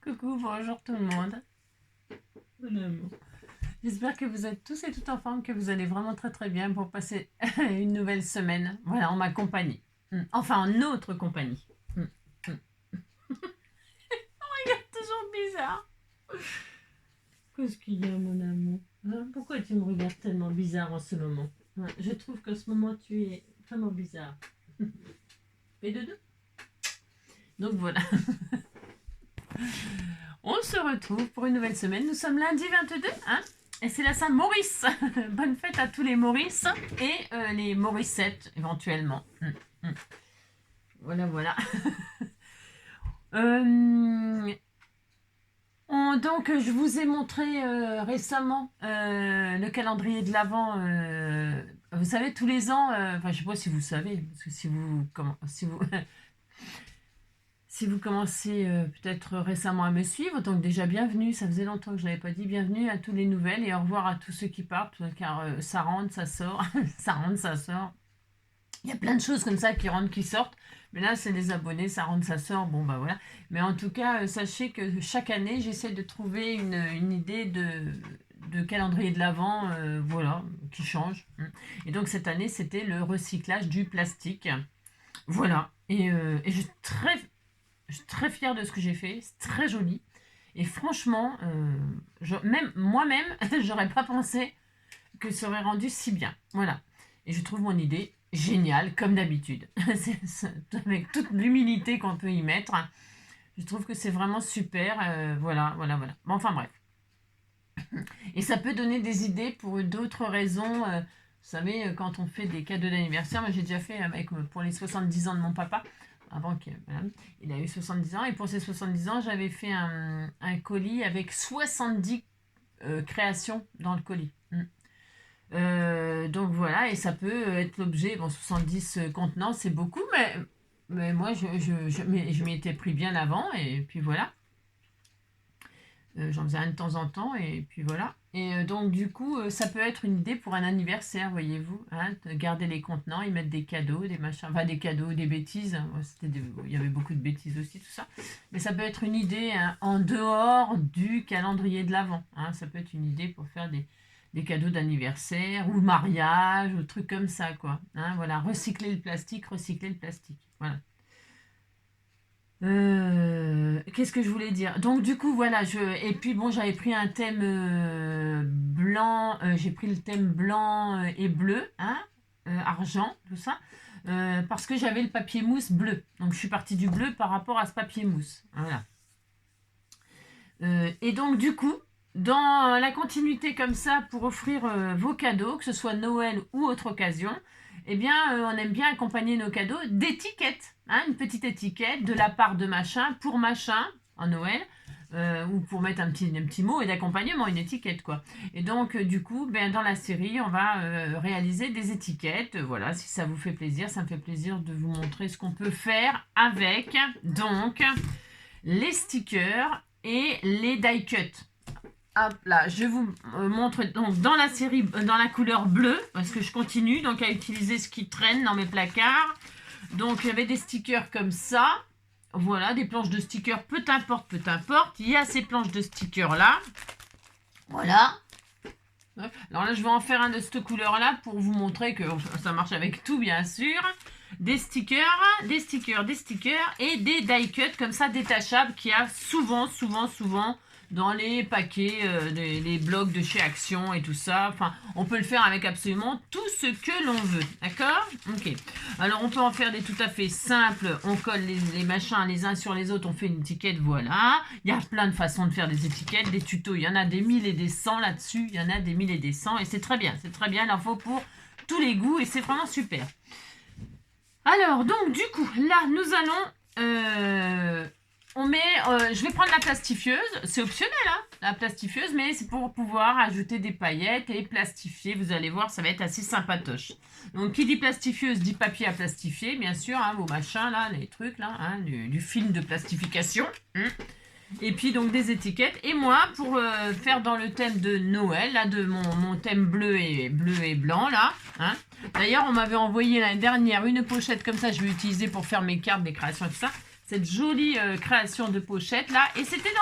Coucou, bonjour tout le monde. Mon amour. J'espère que vous êtes tous et toutes en forme, que vous allez vraiment très très bien pour passer une nouvelle semaine. Voilà, en ma compagnie. Enfin, en notre compagnie. Regarde, toujours bizarre. Qu'est-ce qu'il y a, mon amour? Pourquoi tu me regardes tellement bizarre en ce moment? Je trouve qu'en ce moment, tu es vraiment bizarre. Et de deux. Donc voilà. On se retrouve pour une nouvelle semaine. Nous sommes lundi 22, hein? Et c'est la Saint-Maurice. Bonne fête à tous les Maurice et les Mauricettes éventuellement. Voilà, voilà. Donc, je vous ai montré récemment le calendrier de l'Avent. Vous savez, tous les ans, enfin, je sais pas si vous savez, parce que si vous commencez peut-être récemment à me suivre, donc déjà bienvenue, ça faisait longtemps que je ne l'avais pas dit, bienvenue à tous les nouvelles et au revoir à tous ceux qui partent, car ça rentre, ça sort, ça rentre, ça sort. Il y a plein de choses comme ça qui rentrent, qui sortent, mais là c'est des abonnés, ça rentre, ça sort, bon bah voilà. Mais en tout cas, sachez que chaque année, j'essaie de trouver une idée de calendrier de l'Avent, voilà, qui change. Et donc cette année, c'était le recyclage du plastique. Voilà, et je suis très fière de ce que j'ai fait, c'est très joli. Et franchement, même moi-même, j'aurais pas pensé que ça aurait rendu si bien. Voilà. Et je trouve mon idée géniale, comme d'habitude. Avec toute l'humilité qu'on peut y mettre. Je trouve que c'est vraiment super. Voilà, voilà, voilà. Bon, enfin bref. Et ça peut donner des idées pour d'autres raisons. Vous savez, quand on fait des cadeaux d'anniversaire, moi j'ai déjà fait pour les 70 ans de mon papa avant qu'il voilà, il a eu 70 ans. Et pour ses 70 ans, j'avais fait un colis avec 70 créations dans le colis. Donc voilà, et ça peut être l'objet, bon, 70 contenants, c'est beaucoup, mais moi, je m'y étais pris bien avant, et puis voilà. J'en faisais un de temps en temps, et puis voilà. Et donc, du coup, ça peut être une idée pour un anniversaire, voyez-vous, hein, de garder les contenants, y mettre des cadeaux, des machins, enfin des cadeaux, des bêtises. Il y avait beaucoup de bêtises aussi, tout ça. Mais ça peut être une idée hein, en dehors du calendrier de l'Avent. Hein, ça peut être une idée pour faire des cadeaux d'anniversaire ou mariage ou trucs comme ça, quoi. Hein, voilà, recycler le plastique, recycler le plastique. Voilà. Qu'est-ce que je voulais dire? Donc du coup voilà, et puis bon j'avais pris un thème blanc, j'ai pris le thème blanc et bleu, hein, argent, tout ça, parce que j'avais le papier mousse bleu. Donc je suis partie du bleu par rapport à ce papier mousse. Voilà. Et donc du coup, dans la continuité comme ça pour offrir vos cadeaux, que ce soit Noël ou autre occasion, eh bien, on aime bien accompagner nos cadeaux d'étiquettes. Hein, une petite étiquette de la part de machin pour machin en Noël. Ou pour mettre un petit mot et d'accompagnement, une étiquette quoi. Et donc du coup, ben, dans la série, on va réaliser des étiquettes. Voilà, si ça vous fait plaisir, ça me fait plaisir de vous montrer ce qu'on peut faire avec donc les stickers et les die cut. Hop là, je vous montre donc dans la série, dans la couleur bleue, parce que je continue donc à utiliser ce qui traîne dans mes placards. Donc il y avait des stickers comme ça. Voilà, des planches de stickers, peu importe, peu importe. Il y a ces planches de stickers là. Voilà. Alors là, je vais en faire un de cette couleur-là pour vous montrer que ça marche avec tout, bien sûr. Des stickers, des stickers, des stickers et des die cut comme ça détachables qu'il y a souvent dans les paquets, les blocs de chez Action et tout ça. Enfin, on peut le faire avec absolument tout ce que l'on veut. D'accord? Ok. Alors, on peut en faire des tout à fait simples. On colle les machins les uns sur les autres. On fait une étiquette. Voilà. Il y a plein de façons de faire des étiquettes, des tutos. Il y en a des 1000 et des 100 là-dessus. Il y en a des 1000 et des 100. Et c'est très bien. C'est très bien. Il en faut pour tous les goûts. Et c'est vraiment super. Alors, donc, du coup, là, nous allons... je vais prendre la plastifieuse, c'est optionnel hein, la plastifieuse, mais c'est pour pouvoir ajouter des paillettes et plastifier, vous allez voir, ça va être assez sympatoche. Donc qui dit plastifieuse dit papier à plastifier, bien sûr, hein, vos machins là, les trucs là, hein, du film de plastification. Et puis donc des étiquettes. Et moi, pour faire dans le thème de Noël, là, de mon thème bleu et blanc là, hein. D'ailleurs, on m'avait envoyé l'année dernière une pochette comme ça, je vais utiliser pour faire mes cartes, des créations et tout ça. cette jolie création de pochette là. Et c'était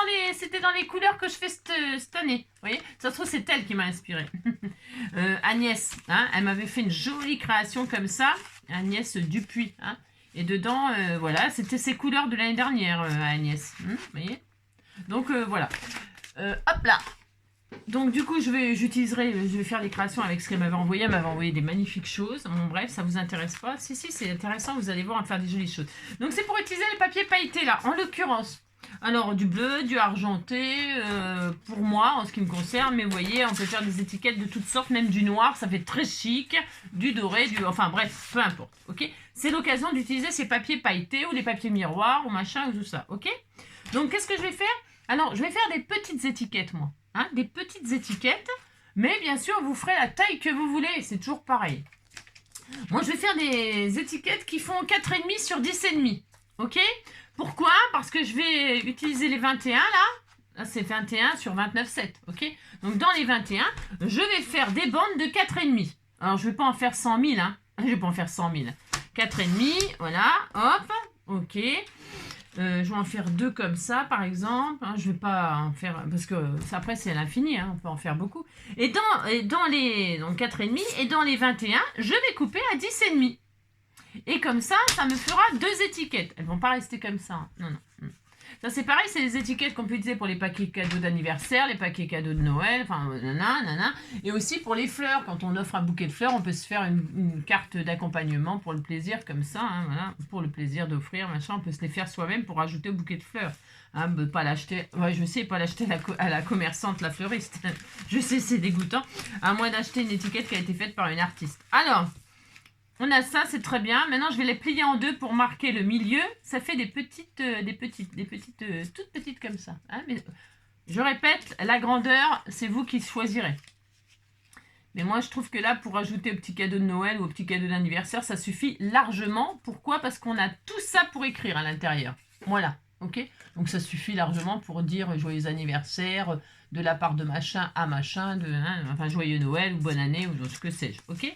dans les couleurs que je fais cette année. Vous voyez, ça se trouve, c'est elle qui m'a inspirée. Agnès, hein, elle m'avait fait une jolie création comme ça. Agnès Dupuis. Hein. Et dedans, voilà, c'était ces couleurs de l'année dernière, Agnès. Vous voyez. Donc voilà. Hop là. Donc du coup, je vais faire les créations avec ce qu'elle m'avait envoyé. Elle m'avait envoyé des magnifiques choses. Bon bref, ça vous intéresse pas? Si, c'est intéressant, vous allez voir, à faire des jolies choses. Donc c'est pour utiliser les papiers pailletés là, en l'occurrence. Alors du bleu, du argenté, pour moi en ce qui me concerne, mais vous voyez, on peut faire des étiquettes de toutes sortes, même du noir, ça fait très chic, du doré, enfin bref, peu importe, ok. C'est l'occasion d'utiliser ces papiers pailletés ou les papiers miroirs ou machin ou tout ça, ok. Donc qu'est-ce que je vais faire? Alors je vais faire des petites étiquettes moi. Hein, des petites étiquettes, mais bien sûr vous ferez la taille que vous voulez, c'est toujours pareil. Moi je vais faire des étiquettes qui font 4,5 sur 10,5, ok. Pourquoi? Parce que je vais utiliser les 21 là c'est 21 sur 29,7, ok. Donc dans les 21, je vais faire des bandes de 4,5. Alors je vais pas en faire 100 000, hein. Je vais pas en faire 100 000. 4,5, voilà, hop, ok. Je vais en faire 2 comme ça, par exemple. Hein, je vais pas en faire... Parce que après, c'est à l'infini. Hein, on peut en faire beaucoup. Et dans les... Donc 4,5. Et dans les 21, je vais couper à 10,5. Et comme ça, ça me fera 2 étiquettes. Elles vont pas rester comme ça. Hein. Non, non. Ça, c'est pareil. C'est les étiquettes qu'on peut utiliser pour les paquets cadeaux d'anniversaire, les paquets cadeaux de Noël. Enfin, nanana. Et aussi pour les fleurs. Quand on offre un bouquet de fleurs, on peut se faire une carte d'accompagnement pour le plaisir, comme ça. Hein, voilà, pour le plaisir d'offrir, machin. On peut se les faire soi-même pour rajouter au bouquet de fleurs. Hein, pas l'acheter. Ouais, je sais, pas l'acheter à la commerçante, la fleuriste. Je sais, c'est dégoûtant. À moins d'acheter une étiquette qui a été faite par une artiste. Alors... On a ça, c'est très bien. Maintenant, je vais les plier en 2 pour marquer le milieu. Ça fait des petites, toutes petites comme ça. Hein, mais je répète, la grandeur, c'est vous qui choisirez. Mais moi, je trouve que là, pour ajouter au petit cadeau de Noël ou au petit cadeau d'anniversaire, ça suffit largement. Pourquoi? Parce qu'on a tout ça pour écrire à l'intérieur. Voilà, ok? Donc, ça suffit largement pour dire joyeux anniversaire de la part de machin à machin, enfin, joyeux Noël ou bonne année ou ce que sais-je, ok?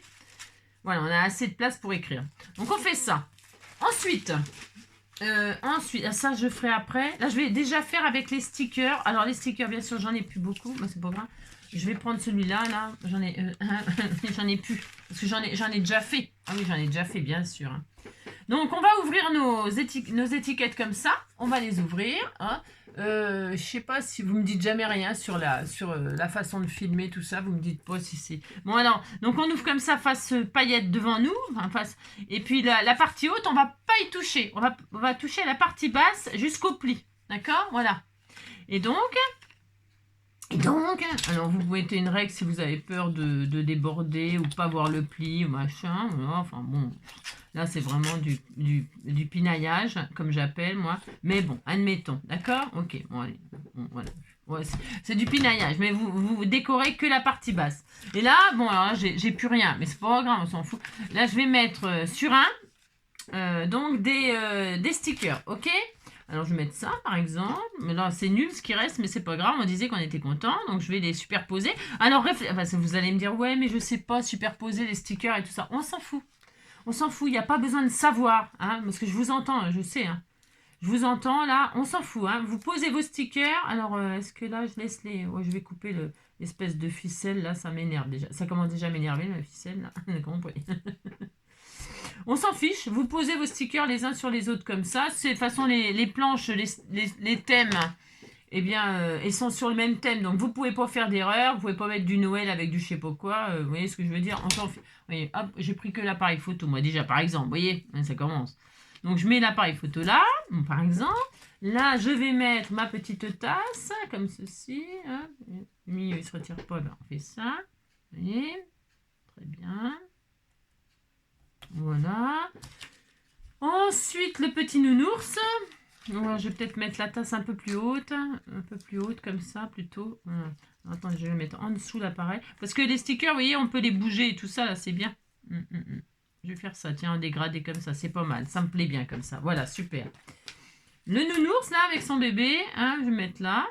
Voilà, on a assez de place pour écrire. Donc, on fait ça. Ensuite, ça, je ferai après. Là, je vais déjà faire avec les stickers. Alors, les stickers, bien sûr, j'en ai plus beaucoup. Mais c'est pas grave. Je vais prendre celui-là, là. J'en ai plus. Parce que j'en ai déjà fait. Ah oui, j'en ai déjà fait, bien sûr. Hein. Donc, on va ouvrir nos étiquettes comme ça. On va les ouvrir. Hein. Je sais pas si vous me dites jamais rien sur la façon de filmer tout ça, vous me dites pas si c'est... Bon alors, donc on ouvre comme ça face paillette devant nous, enfin, face... et puis la partie haute, on va pas y toucher, on va toucher à la partie basse jusqu'au pli, d'accord? Voilà. Et donc, alors vous mettez une règle si vous avez peur de déborder ou pas voir le pli ou machin, voilà, enfin bon... Là, c'est vraiment du pinaillage, comme j'appelle, moi. Mais bon, admettons, d'accord? Ok, bon, allez. Bon, voilà. Ouais, c'est du pinaillage, mais vous décorez que la partie basse. Et là, bon, alors là, j'ai plus rien, mais c'est pas grave, on s'en fout. Là, je vais mettre sur donc des stickers, ok? Alors, je vais mettre ça, par exemple. Mais là, c'est nul ce qui reste, mais c'est pas grave. On disait qu'on était content, donc je vais les superposer. Alors, vous allez me dire, ouais, mais je sais pas superposer les stickers et tout ça. On s'en fout. On s'en fout, il n'y a pas besoin de savoir, hein, parce que je vous entends, je sais. Hein. Je vous entends, là, on s'en fout. Hein. Vous posez vos stickers. Alors, est-ce que là, je laisse les... Ouais, je vais couper l'espèce de ficelle, là, ça m'énerve déjà. Ça commence déjà à m'énerver, la ficelle, là. On s'en fiche. Vous posez vos stickers les uns sur les autres comme ça. C'est de toute façon, les planches, les thèmes... Eh bien, ils sont sur le même thème, donc vous pouvez pas faire d'erreur, vous pouvez pas mettre du Noël avec du je sais pas quoi, vous voyez ce que je veux dire? Vous voyez, hop, j'ai pris que l'appareil photo, moi déjà, par exemple, vous voyez, ça commence. Donc je mets l'appareil photo là, par exemple, là je vais mettre ma petite tasse, comme ceci, hein. Le milieu il se retire pas, ben, on fait ça, vous voyez, très bien, voilà. Ensuite, le petit nounours. Ouais, je vais peut-être mettre la tasse un peu plus haute comme ça plutôt. Voilà. Attendez, je vais le mettre en dessous l'appareil. Parce que les stickers, vous voyez, on peut les bouger et tout ça, là, c'est bien. Je vais faire ça, tiens, en dégradé comme ça, c'est pas mal. Ça me plaît bien comme ça. Voilà, super. Le nounours, là, avec son bébé, hein, je vais mettre là.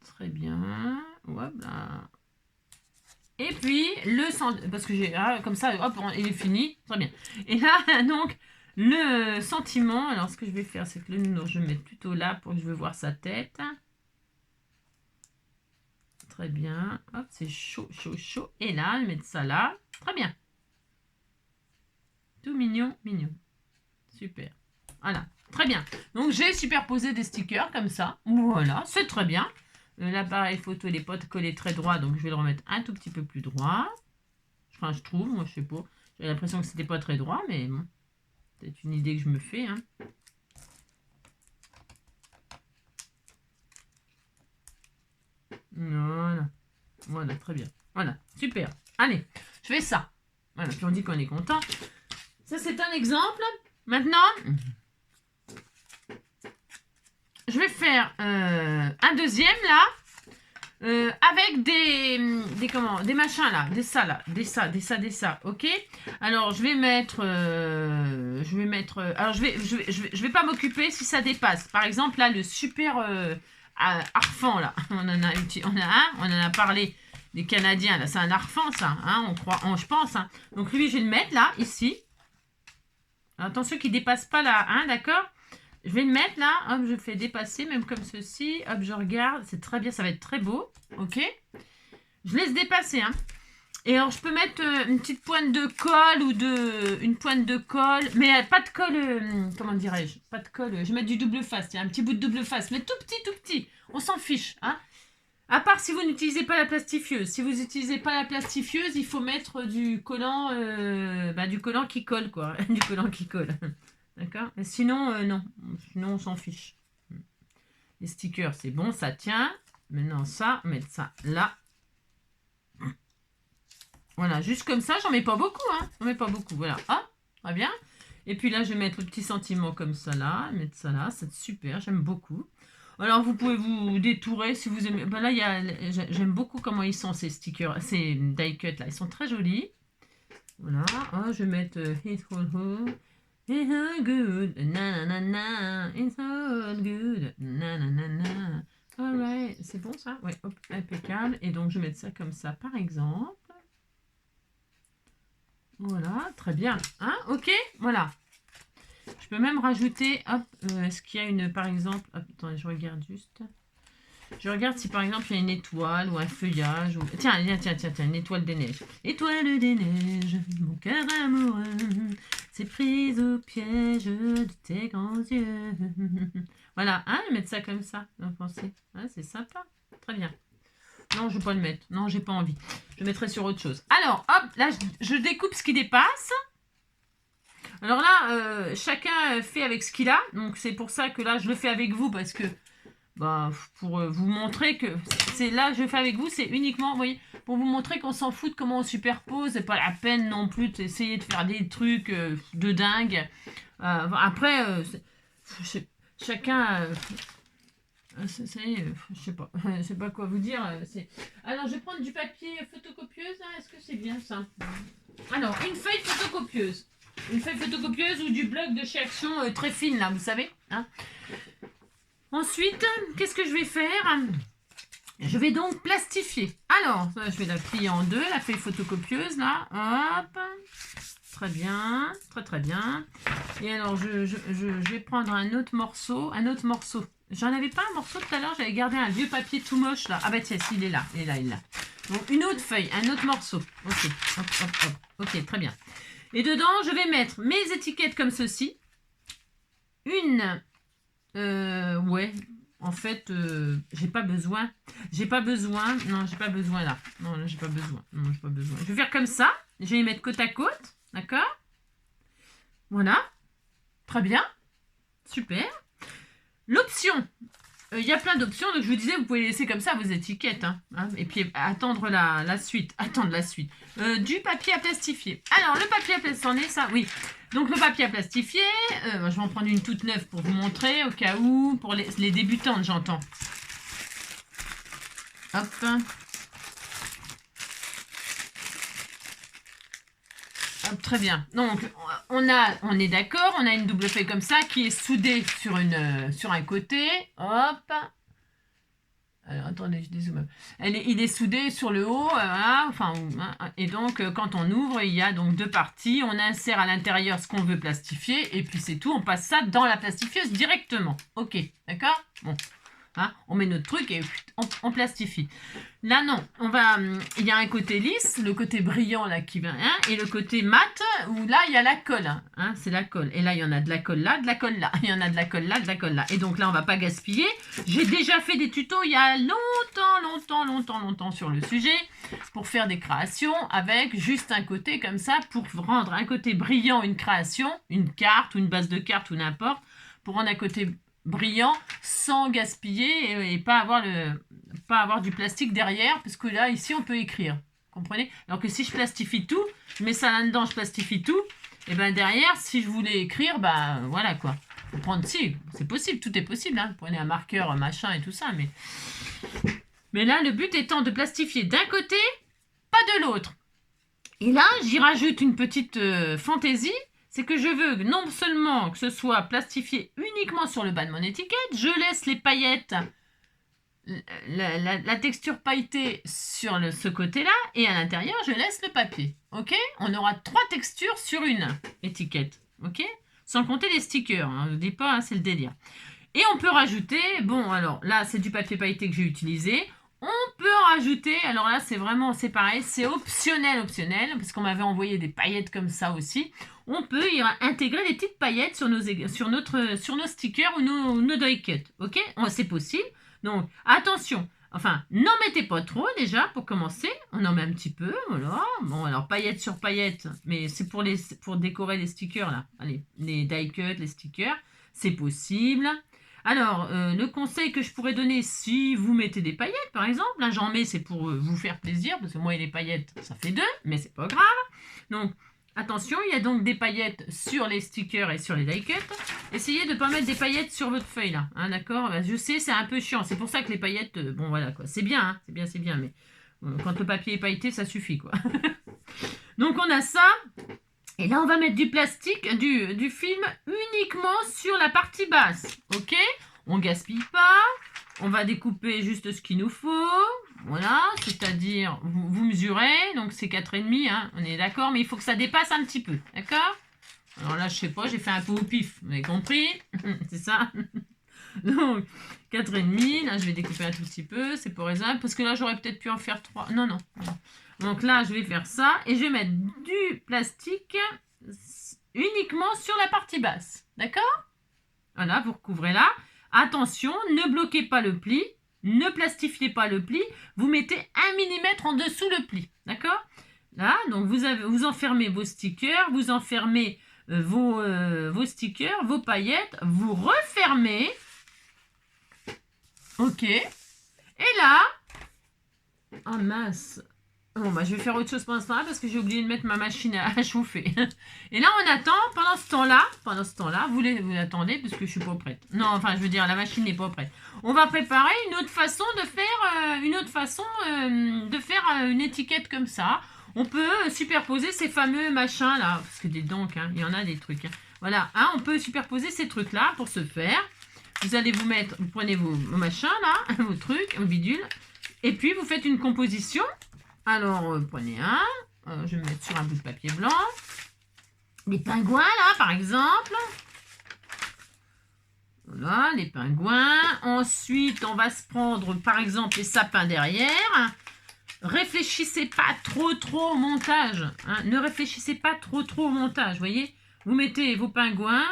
Très bien. Voilà. Et puis, parce que j'ai... comme ça, hop, il est fini. Très bien. Et là, donc, le sentiment... Alors, ce que je vais faire, c'est que le nounours, je vais le mettre plutôt là pour que je veux voir sa tête. Très bien. Hop, c'est chaud, chaud, chaud. Et là, je vais mettre ça là. Très bien. Tout mignon, mignon. Super. Voilà. Très bien. Donc, j'ai superposé des stickers comme ça. Voilà, c'est très bien. L'appareil photo, il n'est pas collé très droit, donc je vais le remettre un tout petit peu plus droit. Enfin, je trouve, moi, je sais pas. J'ai l'impression que c'était pas très droit, mais bon. C'est une idée que je me fais. Hein. Voilà. Voilà, très bien. Voilà, super. Allez, je fais ça. Voilà, puis on dit qu'on est content. Ça, c'est un exemple. Maintenant, je vais faire un deuxième, là. Avec des machins là, des ça, ok. Alors je vais mettre, alors je vais pas m'occuper si ça dépasse. Par exemple là le super harfang là, on en a parlé des Canadiens là, c'est un harfang ça, hein, je pense. Hein. Donc lui je vais le mettre là, ici. Alors, attention qu'il dépasse pas là, hein, d'accord. Je vais le mettre là, hop, je fais dépasser, même comme ceci, hop, je regarde, c'est très bien, ça va être très beau, ok. Je laisse dépasser, hein. Et alors, je peux mettre une petite pointe de colle une pointe de colle, mais pas de colle, comment dirais-je, pas de colle, je vais mettre du double face, tiens, un petit bout de double face, mais tout petit, on s'en fiche, hein. À part si vous n'utilisez pas la plastifieuse. Si vous n'utilisez pas la plastifieuse, il faut mettre du collant qui colle, quoi, du collant qui colle. D'accord. Mais sinon, non. Sinon, on s'en fiche. Les stickers, c'est bon, ça tient. Maintenant, ça, mettre ça là. Voilà, juste comme ça, j'en mets pas beaucoup. Hein. J'en mets pas beaucoup, voilà. Ah, très bien. Et puis là, je vais mettre le petit sentiment comme ça là. Mettre ça là, c'est super, j'aime beaucoup. Alors, vous pouvez vous détourer si vous aimez. Ben là, j'aime beaucoup comment ils sont, ces stickers, ces die cut là. Ils sont très jolis. Voilà. Oh, je vais mettre It's all good, na na na, it's all good, na na na na. Alright, c'est bon ça? Oui, hop, impeccable. Et donc je vais mettre ça comme ça par exemple. Voilà, très bien. Hein, ok, voilà. Je peux même rajouter, hop, est-ce qu'il y a une, par exemple, hop, attendez, je regarde juste. Je regarde si par exemple il y a une étoile ou un feuillage. Ou... Tiens, une étoile des neiges. Étoile des neiges, mon cœur amoureux s'est prise au piège de tes grands yeux. Voilà, hein, mettre ça comme ça, vous pensez hein, c'est sympa, très bien. Non, je ne vais pas le mettre. Non, j'ai pas envie. Je le mettrai sur autre chose. Alors, hop, là, je découpe ce qui dépasse. Alors là, chacun fait avec ce qu'il a. Donc, c'est pour ça que là, je le fais avec vous parce que bah, pour vous montrer que c'est là je fais avec vous, c'est uniquement, vous voyez, pour vous montrer qu'on s'en fout de comment on superpose, c'est pas la peine non plus d'essayer de faire des trucs de dingue. Après, chacun, ça y est, je sais pas, je sais pas quoi vous dire. Alors, je vais prendre du papier photocopieuse, hein, est-ce que c'est bien ça? Alors, une feuille photocopieuse. Une feuille photocopieuse ou du bloc de chez Action très fine, là, vous savez, hein. Ensuite, qu'est-ce que je vais faire? Je vais donc plastifier. Alors, je vais la plier en deux, la feuille photocopieuse, là. Hop. Très bien. Très, très bien. Et alors, je vais prendre un autre morceau. J'en avais pas un morceau tout à l'heure, j'avais gardé un vieux papier tout moche, là. Ah bah tiens, il est là, il est là, il est là. Donc, une autre feuille, un autre morceau. Ok, hop, hop, hop. Ok, très bien. Et dedans, je vais mettre mes étiquettes comme ceci. Ouais, en fait, j'ai pas besoin. Non, j'ai pas besoin là. Non, là, j'ai pas besoin. Non, j'ai pas besoin. Je vais faire comme ça. Je vais les mettre côte à côte. D'accord? Voilà. Très bien. Super. L'option. Il y a plein d'options. Donc, je vous disais, vous pouvez laisser comme ça vos étiquettes. Hein, et puis, attendre la suite. Attendre la suite. Du papier à plastifier. Alors, le papier à plastifier, c'en est ça? Oui. Donc, le papier à plastifier, je vais en prendre une toute neuve pour vous montrer, au cas où, pour les débutantes, j'entends. Hop. Hop, très bien. Donc, on est d'accord, on a une double feuille comme ça qui est soudée sur un côté. Hop. Alors, attendez, je dézoome. Il est soudé sur le haut, voilà, enfin, et donc quand on ouvre, il y a donc 2 parties. On insère à l'intérieur ce qu'on veut plastifier, et puis c'est tout. On passe ça dans la plastifieuse directement. Ok, d'accord? Bon. Hein, on met notre truc et on plastifie. Là, non. Il y a un côté lisse, le côté brillant là qui vient, hein, et le côté mat où là, il y a la colle. Hein, c'est la colle. Et là, il y en a de la colle là, de la colle là. Il y en a de la colle là, de la colle là. Et donc là, on va pas gaspiller. J'ai déjà fait des tutos il y a longtemps sur le sujet pour faire des créations avec juste un côté comme ça pour rendre un côté brillant une création, une carte ou une base de carte ou n'importe, pour rendre un côté brillant sans gaspiller et pas avoir du plastique derrière, parce que là ici on peut écrire, comprenez? Alors que si je plastifie tout, je mets ça là-dedans, je plastifie tout, et ben derrière si je voulais écrire, bah voilà quoi, faut prendre, si c'est possible, tout est possible, hein. Vous prenez un marqueur machin et tout ça, mais là le but étant de plastifier d'un côté, pas de l'autre. Et là j'y rajoute une petite fantaisie. C'est que je veux non seulement que ce soit plastifié uniquement sur le bas de mon étiquette, je laisse les paillettes, la texture pailletée sur ce côté-là, et à l'intérieur, je laisse le papier. Ok? On aura 3 textures sur une étiquette. Ok? Sans compter les stickers. Hein, je ne dis pas, hein, c'est le délire. Et on peut rajouter, bon, alors là, c'est du papier pailleté que j'ai utilisé. On peut rajouter, alors là c'est pareil, c'est optionnel, parce qu'on m'avait envoyé des paillettes comme ça aussi. On peut y intégrer des petites paillettes sur nos stickers ou nos die cuts, ok? C'est possible. Donc attention, enfin n'en mettez pas trop déjà pour commencer. On en met un petit peu, voilà. Bon alors paillettes sur paillettes, mais c'est pour décorer les stickers là. Allez, les die cuts, les stickers, c'est possible. Alors, le conseil que je pourrais donner, si vous mettez des paillettes, par exemple, là j'en mets, c'est pour vous faire plaisir, parce que moi et les paillettes, ça fait 2, mais c'est pas grave. Donc, attention, il y a donc des paillettes sur les stickers et sur les die cuts. Essayez de ne pas mettre des paillettes sur votre feuille, là, hein, d'accord? Je sais, c'est un peu chiant, c'est pour ça que les paillettes, bon voilà, quoi. C'est bien, hein, c'est bien, mais quand le papier est pailleté, ça suffit, quoi. Donc, on a ça. Et là, on va mettre du plastique, du film uniquement sur la partie basse. Ok? On gaspille pas. On va découper juste ce qu'il nous faut. Voilà, c'est-à-dire, vous mesurez, donc c'est 4,5, hein, on est d'accord, mais il faut que ça dépasse un petit peu, d'accord? Alors là, je sais pas, j'ai fait un peu au pif, vous avez compris? C'est ça? Donc, 4,5, là, je vais découper un tout petit peu, c'est pas raisonnable, parce que là, j'aurais peut-être pu en faire 3. Non. Donc là, je vais faire ça, et je vais mettre du plastique uniquement sur la partie basse, d'accord? Voilà, vous recouvrez là. Attention, ne bloquez pas le pli, ne plastifiez pas le pli, vous mettez 1 mm en dessous le pli, d'accord? Là, donc vous enfermez vos stickers, vous enfermez vos stickers, vos paillettes, vous refermez. Ok. Et là, oh mince. Bon, bah, je vais faire autre chose pendant ce temps-là parce que j'ai oublié de mettre ma machine à chauffer. Et là, on attend. Pendant ce temps-là, vous l'attendez parce que je suis pas prête. Non, enfin, je veux dire, la machine n'est pas prête. On va préparer une autre façon de faire, une étiquette comme ça. On peut superposer ces fameux machins là, parce que il y en a des trucs. Hein. Voilà, hein, on peut superposer ces trucs là pour ce faire. Vous prenez vos machins là, vos trucs, vos bidules, et puis vous faites une composition. Alors, prenez un, je vais me mettre sur un bout de papier blanc. Les pingouins, là, par exemple. Voilà, les pingouins. Ensuite, on va se prendre, par exemple, les sapins derrière. Réfléchissez pas trop au montage. Hein. Ne réfléchissez pas trop au montage, vous voyez. Vous mettez vos pingouins.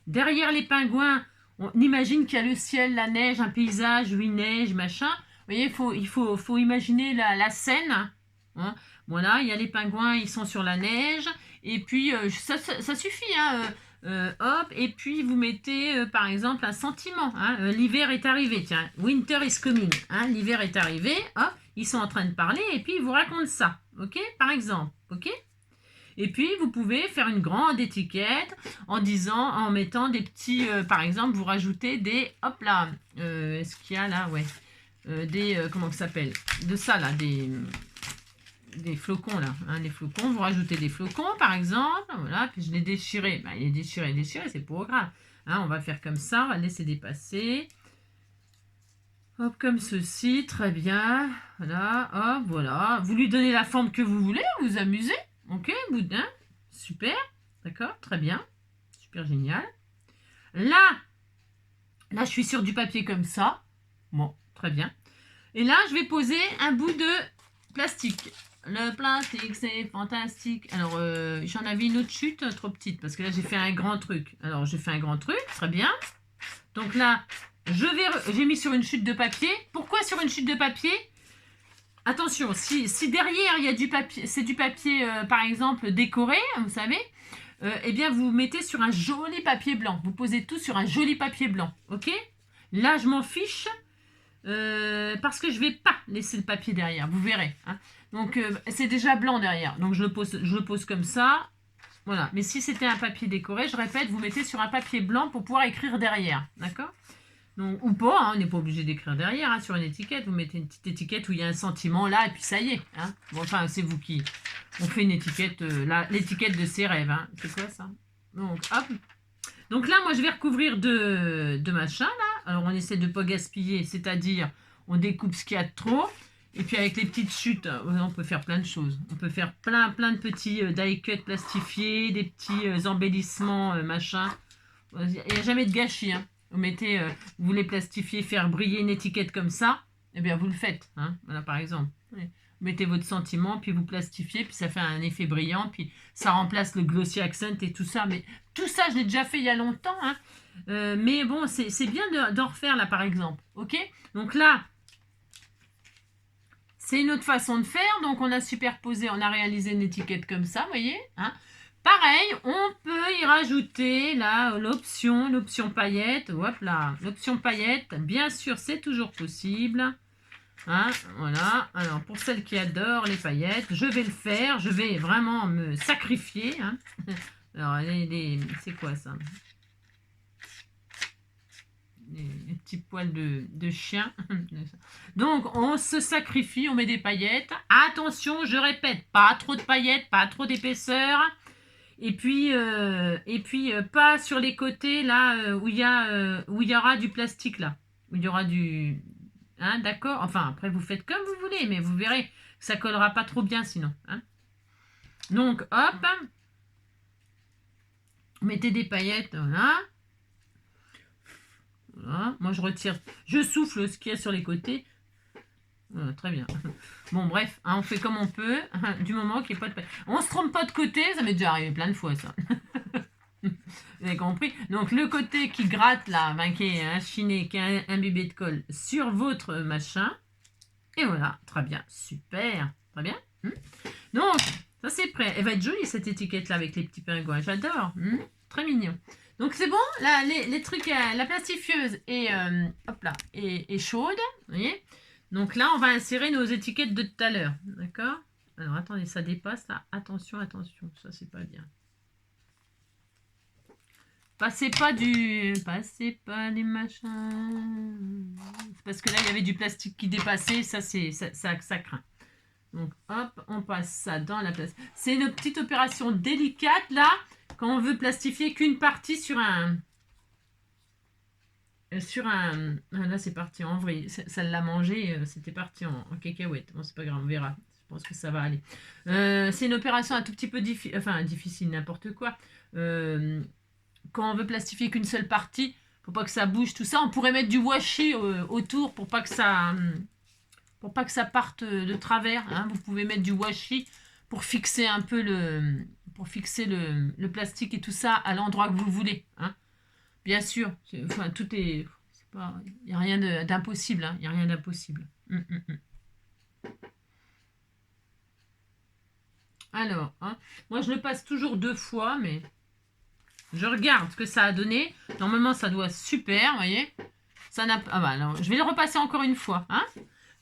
Derrière les pingouins, on imagine qu'il y a le ciel, la neige, un paysage où il neige, machin. Vous voyez, il faut imaginer la scène. Hein. Voilà, il y a les pingouins, ils sont sur la neige. Et puis, ça suffit. Hein, hop, et puis vous mettez, par exemple, un sentiment. Hein, l'hiver est arrivé. Tiens, winter is coming. Hein, l'hiver est arrivé. Hop, ils sont en train de parler et puis ils vous racontent ça. Ok, par exemple. Ok. Et puis, vous pouvez faire une grande étiquette en mettant des petits, par exemple, vous rajoutez des, hop là, est-ce qu'il y a là, ouais. Comment ça s'appelle, de ça là, des flocons là, hein, des flocons, vous rajoutez des flocons par exemple, voilà, puis je l'ai déchiré, bah, il est déchiré, c'est pas grave, hein, on va faire comme ça, on va le laisser dépasser, Hop, comme ceci, très bien. Voilà, hop, voilà. Vous lui donnez la forme que vous voulez, vous vous amusez. Ok, boudin. Super, d'accord, très bien. Super génial. Là, je suis sur du papier comme ça. Bon, très bien. Et là, je vais poser un bout de plastique. Le plastique, c'est fantastique. Alors, j'en avais une autre chute trop petite parce que là, j'ai fait un grand truc. Alors, j'ai fait un grand truc, très bien. Donc là, j'ai mis sur une chute de papier. Pourquoi sur une chute de papier? Attention, si derrière, il y a du papier, c'est du papier, par exemple, décoré, vous savez, eh bien, vous mettez sur un joli papier blanc. Vous posez tout sur un joli papier blanc, ok? Là, je m'en fiche. Parce que je vais pas laisser le papier derrière, vous verrez. Hein. Donc c'est déjà blanc derrière, donc je le pose comme ça. Voilà. Mais si c'était un papier décoré, je répète, vous mettez sur un papier blanc pour pouvoir écrire derrière, d'accord? Donc, ou pas, hein, on n'est pas obligé d'écrire derrière, hein, sur une étiquette. Vous mettez une petite étiquette où il y a un sentiment là, et puis ça y est. Hein. Bon, enfin, c'est vous qui... On fait une étiquette, là, l'étiquette de ses rêves. Hein. C'est quoi ça? Donc, hop. Donc là, moi, je vais recouvrir de machin, là. Alors, on essaie de ne pas gaspiller, c'est-à-dire, on découpe ce qu'il y a de trop. Et puis, avec les petites chutes, on peut faire plein de choses. On peut faire plein de petits die cut plastifiés, des petits embellissements, machin. Il n'y a jamais de gâchis, hein. Vous mettez, vous voulez plastifier, faire briller une étiquette comme ça, eh bien, vous le faites, hein. Voilà, par exemple. Vous mettez votre sentiment, puis vous plastifiez, puis ça fait un effet brillant, puis ça remplace le glossy accent et tout ça. Mais tout ça, je l'ai déjà fait il y a longtemps, hein. Mais bon, c'est bien d'en refaire, là, par exemple. OK? Donc là, c'est une autre façon de faire. Donc, on a superposé, on a réalisé une étiquette comme ça, vous voyez, hein. Pareil, on peut y rajouter là l'option paillette. Hop là, l'option paillette, bien sûr, c'est toujours possible. Hein, voilà. Alors, pour celles qui adorent les paillettes, je vais le faire. Je vais vraiment me sacrifier. Hein. Alors, c'est quoi ça? Les petits poils de chien. Donc, on se sacrifie, on met des paillettes. Attention, je répète, pas trop de paillettes, pas trop d'épaisseur. Et puis pas sur les côtés, là, où il y aura du plastique, là. Où il y aura du... Hein, d'accord? Enfin, après, vous faites comme vous voulez, mais vous verrez que ça collera pas trop bien, sinon. Hein. Donc, hop. Mettez des paillettes, voilà. Voilà. Moi, je retire... Je souffle ce qu'il y a sur les côtés. Voilà, très bien. Bon, bref, hein, on fait comme on peut, du moment qu'il n'y a pas de paillettes. On se trompe pas de côté, ça m'est déjà arrivé plein de fois, ça. Vous avez compris? Donc le côté qui gratte là, ben, qui est inchiné, qui a imbibé de colle sur votre machin. Et voilà, très bien, super, très bien. Donc, ça c'est prêt. Elle va être jolie cette étiquette là avec les petits pingouins, j'adore. Très mignon. Donc c'est bon, là les trucs, la plastifieuse est, hop là, est chaude, vous voyez? Donc là on va insérer nos étiquettes de tout à l'heure, d'accord? Alors attendez, ça dépasse là, attention, attention, ça c'est pas bien. Passez pas les machins. Parce que là, il y avait du plastique qui dépassait. Ça craint. Donc, hop, on passe ça dans la place. C'est une petite opération délicate, là, quand on veut plastifier qu'une partie sur un... Là, c'est parti en vrille. Ça l'a mangé, c'était parti en cacahuète. Bon, c'est pas grave, on verra. Je pense que ça va aller. C'est une opération un tout petit peu difficile, n'importe quoi. Quand on veut plastifier qu'une seule partie, pour pas que ça bouge, tout ça, on pourrait mettre du washi autour pour pas que ça parte de travers. Hein. Vous pouvez mettre du washi pour fixer un peu le plastique et tout ça à l'endroit que vous voulez. Hein. Bien sûr, tout est... Il n'y a rien d'impossible. Hein. Il n'y a rien d'impossible. Alors, hein, moi je le passe toujours 2 fois, mais... Je regarde ce que ça a donné. Normalement, ça doit super, vous voyez. Ça n'a pas... Ah bah alors, je vais le repasser encore une fois. Hein,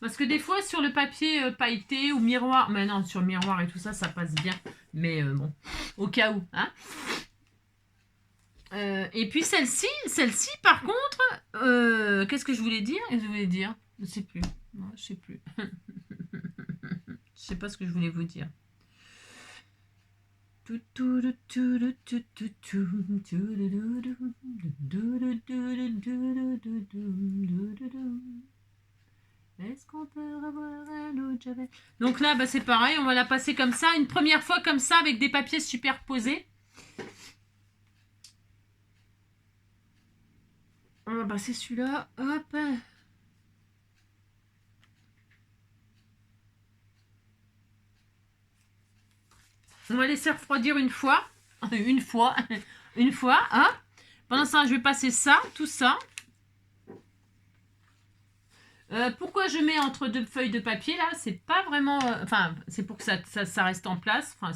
parce que des fois, sur le papier pailleté ou miroir... Mais non, sur le miroir et tout ça, ça passe bien. Mais bon, au cas où. Hein. Et puis celle-ci, par contre... Qu'est-ce que je voulais dire? Je ne sais plus. Non, je sais plus. Je sais pas ce que je voulais vous dire. Donc là, bah, c'est pareil, on va la passer comme ça, une première fois comme ça, avec des papiers superposés. On va passer celui-là, hop. On va laisser refroidir une fois, une fois, hein. Pendant ça, je vais passer ça, tout ça. Pourquoi je mets entre deux feuilles de papier là? C'est pas vraiment. Enfin, c'est pour que ça reste en place. Enfin,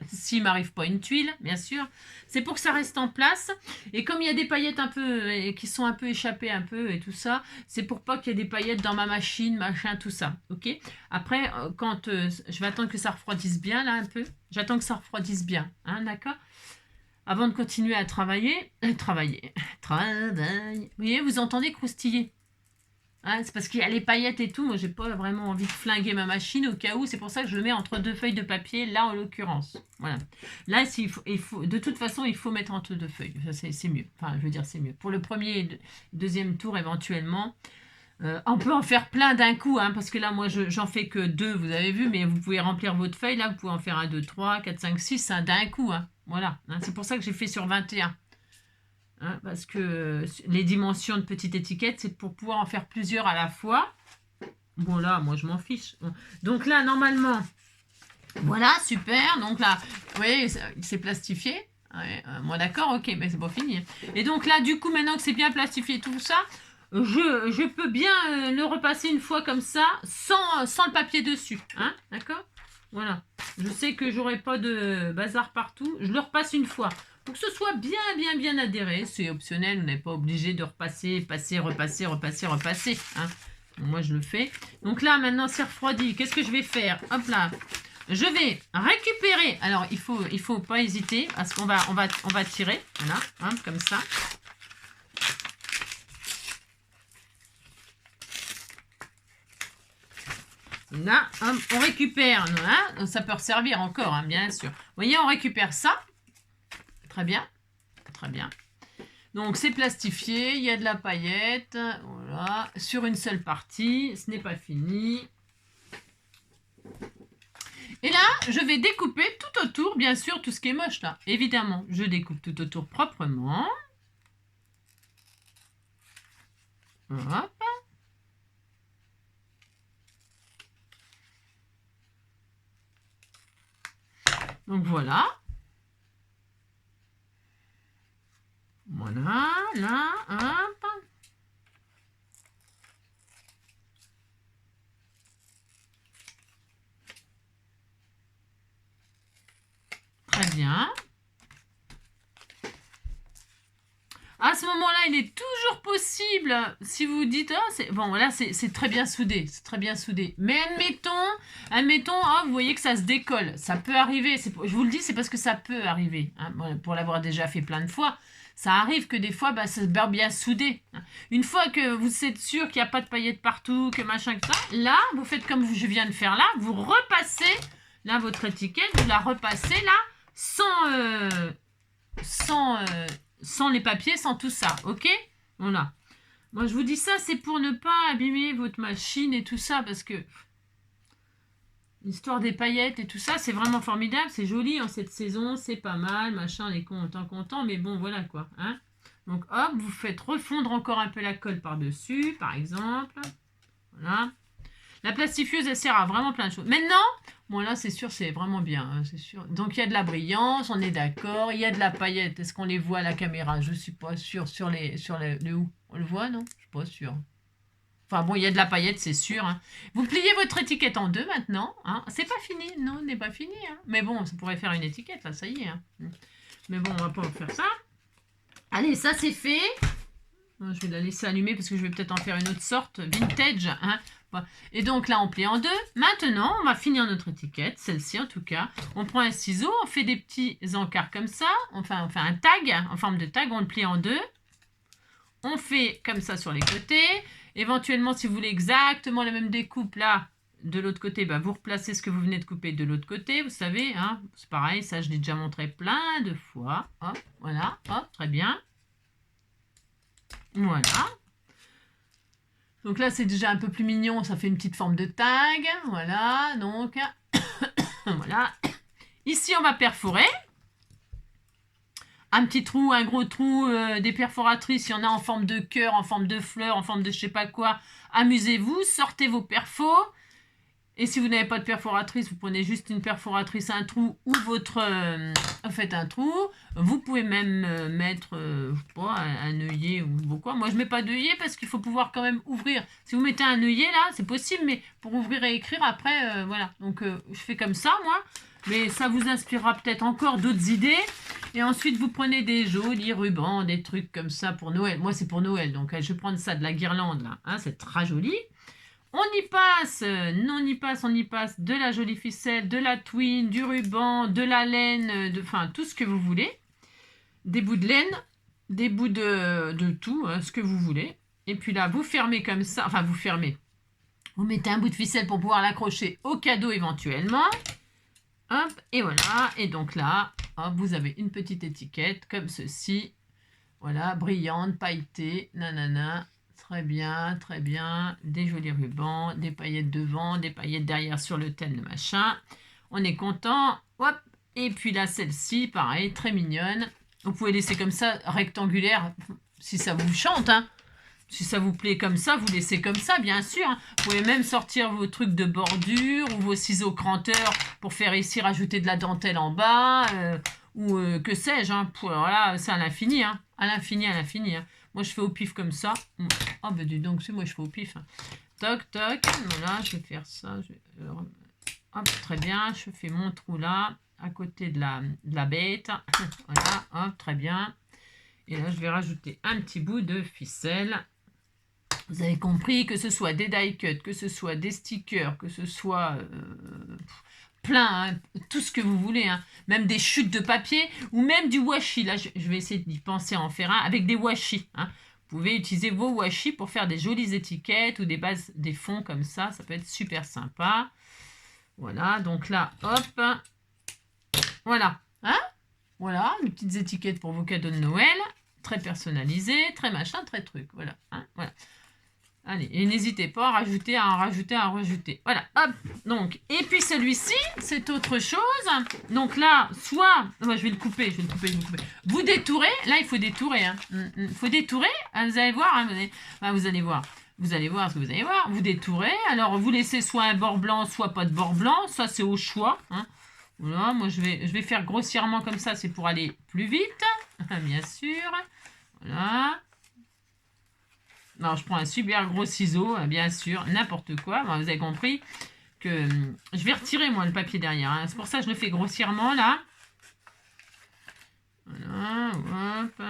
s'il m'arrive pas une tuile, bien sûr. C'est pour que ça reste en place. Et comme il y a des paillettes un peu qui sont un peu échappées un peu et tout ça, c'est pour pas qu'il y ait des paillettes dans ma machine, machin, tout ça. Ok. Après, quand je vais attendre que ça refroidisse bien là un peu. J'attends que ça refroidisse bien, hein, d'accord? Avant de continuer à travailler. Travail. Vous voyez, vous entendez croustiller. Hein, c'est parce qu'il y a les paillettes et tout. Moi, j'ai pas vraiment envie de flinguer ma machine au cas où. C'est pour ça que je le mets entre deux feuilles de papier, là en l'occurrence. Voilà. Là, de toute façon, il faut mettre entre deux feuilles. C'est mieux. Enfin, je veux dire, c'est mieux. Pour le premier et deuxième tour, éventuellement, on peut en faire plein d'un coup. Hein, parce que là, moi, j'en fais que 2, vous avez vu. Mais vous pouvez remplir votre feuille. Là, vous pouvez en faire 1, 2, 3, 4, 5, 6 hein, d'un coup. Hein, voilà. Hein, c'est pour ça que j'ai fait sur 21. Hein, parce que les dimensions de petite étiquette, c'est pour pouvoir en faire plusieurs à la fois. Bon, là, moi, je m'en fiche. Donc là, normalement, voilà, super. Donc là, vous voyez, c'est plastifié. Ouais, moi, d'accord, ok, mais c'est pas fini. Et donc là, du coup, maintenant que c'est bien plastifié tout ça, je peux bien le repasser une fois comme ça, sans le papier dessus. Hein, d'accord? Voilà. Je sais que j'aurai pas de bazar partout. Je le repasse une fois. Pour que ce soit bien adhéré. C'est optionnel, vous n'êtes pas obligé de repasser, repasser. Hein. Moi, je le fais. Donc là, maintenant, c'est refroidi. Qu'est-ce que je vais faire? Hop là. Je vais récupérer. Alors, il faut pas hésiter parce qu'on va tirer. Voilà, hein, comme ça. Là, on récupère. Hein, ça peut servir encore, hein, bien sûr. Vous voyez, on récupère ça. Très bien. Très bien. Donc, c'est plastifié. Il y a de la paillette. Voilà. Sur une seule partie. Ce n'est pas fini. Et là, je vais découper tout autour, bien sûr, tout ce qui est moche, là. Évidemment, je découpe tout autour proprement. Hop. Donc, voilà. Voilà, là, hop. Très bien. À ce moment-là, il est toujours possible, si vous vous dites, oh, bon, voilà, c'est très bien soudé, c'est très bien soudé. Mais admettons, oh, vous voyez que ça se décolle, ça peut arriver. Je vous le dis, c'est parce que ça peut arriver. Hein, pour l'avoir déjà fait plein de fois, ça arrive que des fois, bah, ça se barre bien soudé. Une fois que vous êtes sûr qu'il n'y a pas de paillettes partout, que machin que ça, là, vous faites comme je viens de faire là, vous repassez là votre étiquette, vous la repassez là, sans les papiers, sans tout ça, ok? Voilà. Moi, je vous dis ça, c'est pour ne pas abîmer votre machine et tout ça, parce que l'histoire des paillettes et tout ça, c'est vraiment formidable, c'est joli en cette saison, c'est pas mal, machin, les contents, mais bon, voilà quoi. Hein? Donc, hop, vous faites refondre encore un peu la colle par-dessus, par exemple. Voilà. La plastifieuse, elle sert à vraiment plein de choses. Maintenant, bon là, c'est sûr, c'est vraiment bien, hein, c'est sûr. Donc, il y a de la brillance, on est d'accord. Il y a de la paillette. Est-ce qu'on les voit à la caméra? Je ne suis pas sûre. Sur les où? On le voit, non? Je ne suis pas sûre. Enfin bon, il y a de la paillette, c'est sûr. Hein. Vous pliez votre étiquette en deux maintenant. Hein. C'est pas fini. Non, n'est pas fini. Hein. Mais bon, ça pourrait faire une étiquette, là, ça y est. Hein. Mais bon, on va pas en faire ça. Allez, ça, c'est fait. Je vais la laisser allumer parce que je vais peut-être en faire une autre sorte, vintage. Hein. Et donc là, on plie en deux. Maintenant, on va finir notre étiquette, celle-ci en tout cas. On prend un ciseau, on fait des petits encarts comme ça. Enfin, on fait un tag en forme de tag, on le plie en deux. On fait comme ça sur les côtés. Éventuellement, si vous voulez exactement la même découpe là, de l'autre côté, bah, vous replacez ce que vous venez de couper de l'autre côté. Vous savez, hein, c'est pareil, ça je l'ai déjà montré plein de fois. Hop, voilà, hop, très bien. Voilà. Donc là, c'est déjà un peu plus mignon, ça fait une petite forme de tag. Voilà, donc, voilà. Ici, on va perforer. Un petit trou, un gros trou, des perforatrices, il y en a en forme de cœur, en forme de fleur, en forme de je sais pas quoi. Amusez-vous, sortez vos perfos. Et si vous n'avez pas de perforatrice, vous prenez juste une perforatrice, un trou ou votre... faites un trou. Vous pouvez même mettre, je sais pas, un œillet ou quoi. Moi, je mets pas d'œillet parce qu'il faut pouvoir quand même ouvrir. Si vous mettez un œillet, là, c'est possible, mais pour ouvrir et écrire, après, voilà. Donc, je fais comme ça, moi. Mais ça vous inspirera peut-être encore d'autres idées. Et ensuite, vous prenez des jolis rubans, des trucs comme ça pour Noël. Moi, c'est pour Noël, donc je vais prendre ça, de la guirlande, là. Hein, c'est très joli. On y passe, on y passe de la jolie ficelle, de la twine, du ruban, de la laine, enfin tout ce que vous voulez. Des bouts de laine, des bouts de tout, hein, ce que vous voulez. Et puis là, vous fermez comme ça, enfin vous fermez. Vous mettez un bout de ficelle pour pouvoir l'accrocher au cadeau éventuellement. Hop, et voilà. Et donc là, hop, vous avez une petite étiquette comme ceci. Voilà, brillante, pailletée, nanana. Très bien, très bien. Des jolis rubans, des paillettes devant, des paillettes derrière sur le thème de machin. On est content. Hop. Et puis là, celle-ci, pareil, très mignonne. Vous pouvez laisser comme ça, rectangulaire, si ça vous chante. Hein. Si ça vous plaît comme ça, vous laissez comme ça, bien sûr. Hein. Vous pouvez même sortir vos trucs de bordure ou vos ciseaux cranteurs pour faire ici rajouter de la dentelle en bas. Ou que sais-je. Hein. Voilà, c'est à l'infini. Hein. À l'infini, à l'infini. Hein. Moi, je fais au pif comme ça. Oh, ben dis donc, c'est moi, je fais au pif. Hein. Toc, toc. Voilà, je vais faire ça. Hop, très bien. Je fais mon trou là, à côté de la bête. Voilà, hop, très bien. Et là, je vais rajouter un petit bout de ficelle. Vous avez compris, que ce soit des die cuts, que ce soit des stickers, que ce soit plein, hein, tout ce que vous voulez, hein. Même des chutes de papier ou même du washi. Là, je vais essayer d'y penser à en faire un avec des washi. Hein. Vous pouvez utiliser vos washi pour faire des jolies étiquettes ou des bases, des fonds comme ça. Ça peut être super sympa. Voilà, donc là, hop. Voilà. Hein, voilà, les petites étiquettes pour vos cadeaux de Noël. Très personnalisées, très machin, très truc. Voilà. Hein, voilà. Allez, et n'hésitez pas à rajouter, à en rajouter, à en rajouter. Voilà, hop. Donc, et puis celui-ci, c'est autre chose. Donc là, soit, moi je vais le couper, je vais le couper. Vous détourez, là il faut détourer. Hein. Il faut détourer, vous allez voir, hein, vous allez voir. Vous allez voir ce que vous allez voir. Vous détourez, alors vous laissez soit un bord blanc, soit pas de bord blanc. Ça c'est au choix. Hein. Voilà, moi je vais faire grossièrement comme ça, c'est pour aller plus vite, bien sûr. Voilà. Alors, je prends un super gros ciseau, bien sûr, n'importe quoi. Bon, vous avez compris que je vais retirer, moi, le papier derrière. Hein. C'est pour ça que je le fais grossièrement, là. Voilà, hop.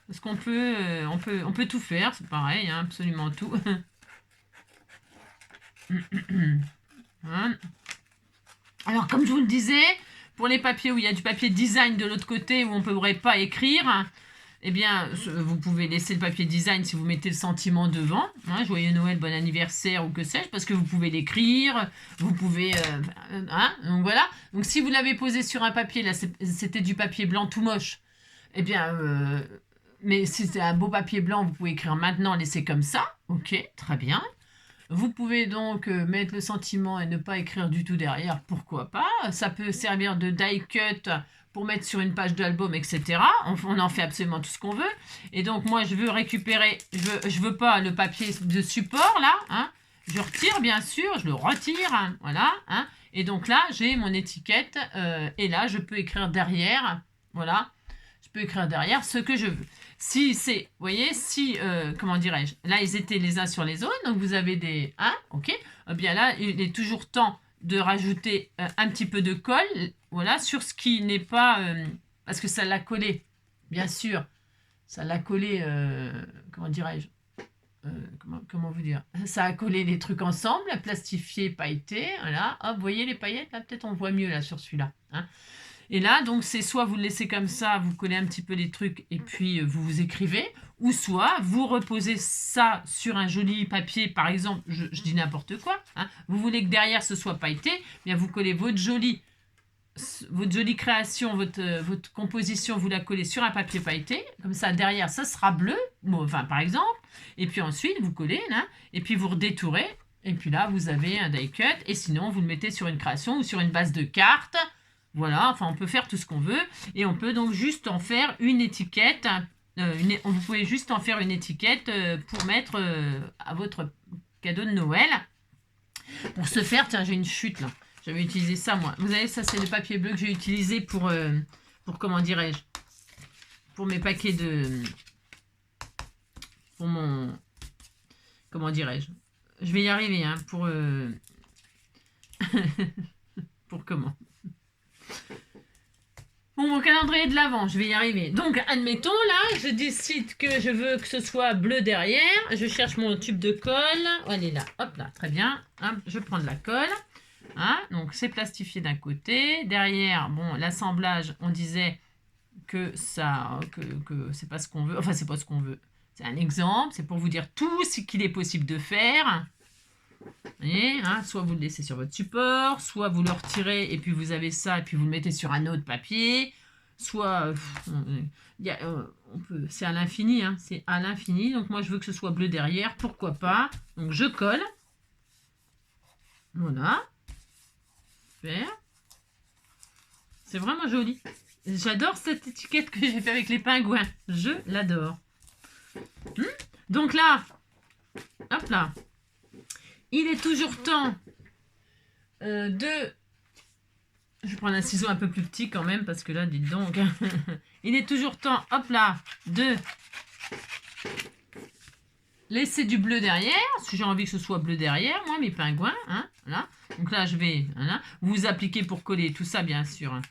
Parce qu'on peut, on peut tout faire, c'est pareil, hein, absolument tout. Voilà. Alors, comme je vous le disais, pour les papiers où il y a du papier design de l'autre côté, où on ne pourrait pas écrire... Eh bien, vous pouvez laisser le papier design si vous mettez le sentiment devant. Hein, Joyeux Noël, bon anniversaire ou que sais-je, parce que vous pouvez l'écrire, vous pouvez... hein, donc voilà. Donc si vous l'avez posé sur un papier, là c'était du papier blanc tout moche, eh bien, mais si c'est un beau papier blanc, vous pouvez écrire maintenant, laisser comme ça. Ok, très bien. Vous pouvez donc mettre le sentiment et ne pas écrire du tout derrière, pourquoi pas. Ça peut servir de die cut pour mettre sur une page d'album, etc. On en fait absolument tout ce qu'on veut. Et donc, moi, je veux récupérer, je veux pas le papier de support, là. Hein. Je retire, bien sûr, je le retire, hein, voilà. Hein. Et donc là, j'ai mon étiquette, et là, je peux écrire derrière, voilà. Je peux écrire derrière ce que je veux. Si c'est, vous voyez, si, comment dirais-je, là, ils étaient les uns sur les autres, donc vous avez des, hein, ok. Eh bien là, il est toujours temps de rajouter un petit peu de colle, voilà, sur ce qui n'est pas... parce que ça l'a collé, bien sûr. Ça l'a collé, comment dirais-je, comment vous dire, ça a collé les trucs ensemble, plastifié, pailleté, voilà. Hop, vous voyez les paillettes, là, peut-être on voit mieux, là, sur celui-là. Hein. Et là, donc, c'est soit vous le laissez comme ça, vous collez un petit peu les trucs et puis vous écrivez, ou soit vous reposez ça sur un joli papier, par exemple, je dis n'importe quoi, hein, vous voulez que derrière ce soit pailleté, bien vous collez votre joli votre jolie création, votre composition, vous la collez sur un papier pailleté. Comme ça, derrière, ça sera bleu, bon, enfin, par exemple. Et puis ensuite, vous collez, là, et puis vous redétourez. Et puis là, vous avez un die cut. Et sinon, vous le mettez sur une création ou sur une base de cartes. Voilà, enfin, on peut faire tout ce qu'on veut. Et on peut donc juste en faire une étiquette. Vous pouvez juste en faire une étiquette pour mettre à votre cadeau de Noël. Pour ce faire, tiens, j'ai une chute là. J'avais utilisé ça moi. Vous savez, ça c'est le papier bleu que j'ai utilisé pour comment dirais-je, pour mes paquets de, pour mon, comment dirais-je, je vais y arriver, hein, pour pour comment. Bon, mon calendrier de l'Avent, je vais y arriver. Donc, admettons, là, je décide que je veux que ce soit bleu derrière. Je cherche mon tube de colle. Oh, elle est là. Hop là, très bien. Hop, je prends de la colle. Hein, donc, c'est plastifié d'un côté. Derrière, bon, l'assemblage, on disait que ça, que c'est pas ce qu'on veut. Enfin, c'est pas ce qu'on veut. C'est un exemple. C'est pour vous dire tout ce qu'il est possible de faire. Vous voyez, hein, soit vous le laissez sur votre support, soit vous le retirez et puis vous avez ça et puis vous le mettez sur un autre papier, soit c'est à l'infini, hein, c'est à l'infini. Donc moi je veux que ce soit bleu derrière, pourquoi pas. Donc je colle. Voilà. Super. C'est vraiment joli. J'adore cette étiquette que j'ai fait avec les pingouins. Je l'adore. Donc là, hop là. Il est toujours temps de... Je vais prendre un ciseau un peu plus petit quand même, parce que là, dites donc. Il est toujours temps, hop là, de laisser du bleu derrière, parce que j'ai envie que ce soit bleu derrière, moi, mes pingouins. Hein, voilà. Donc là, je vais... Voilà, vous appliquez pour coller tout ça, bien sûr.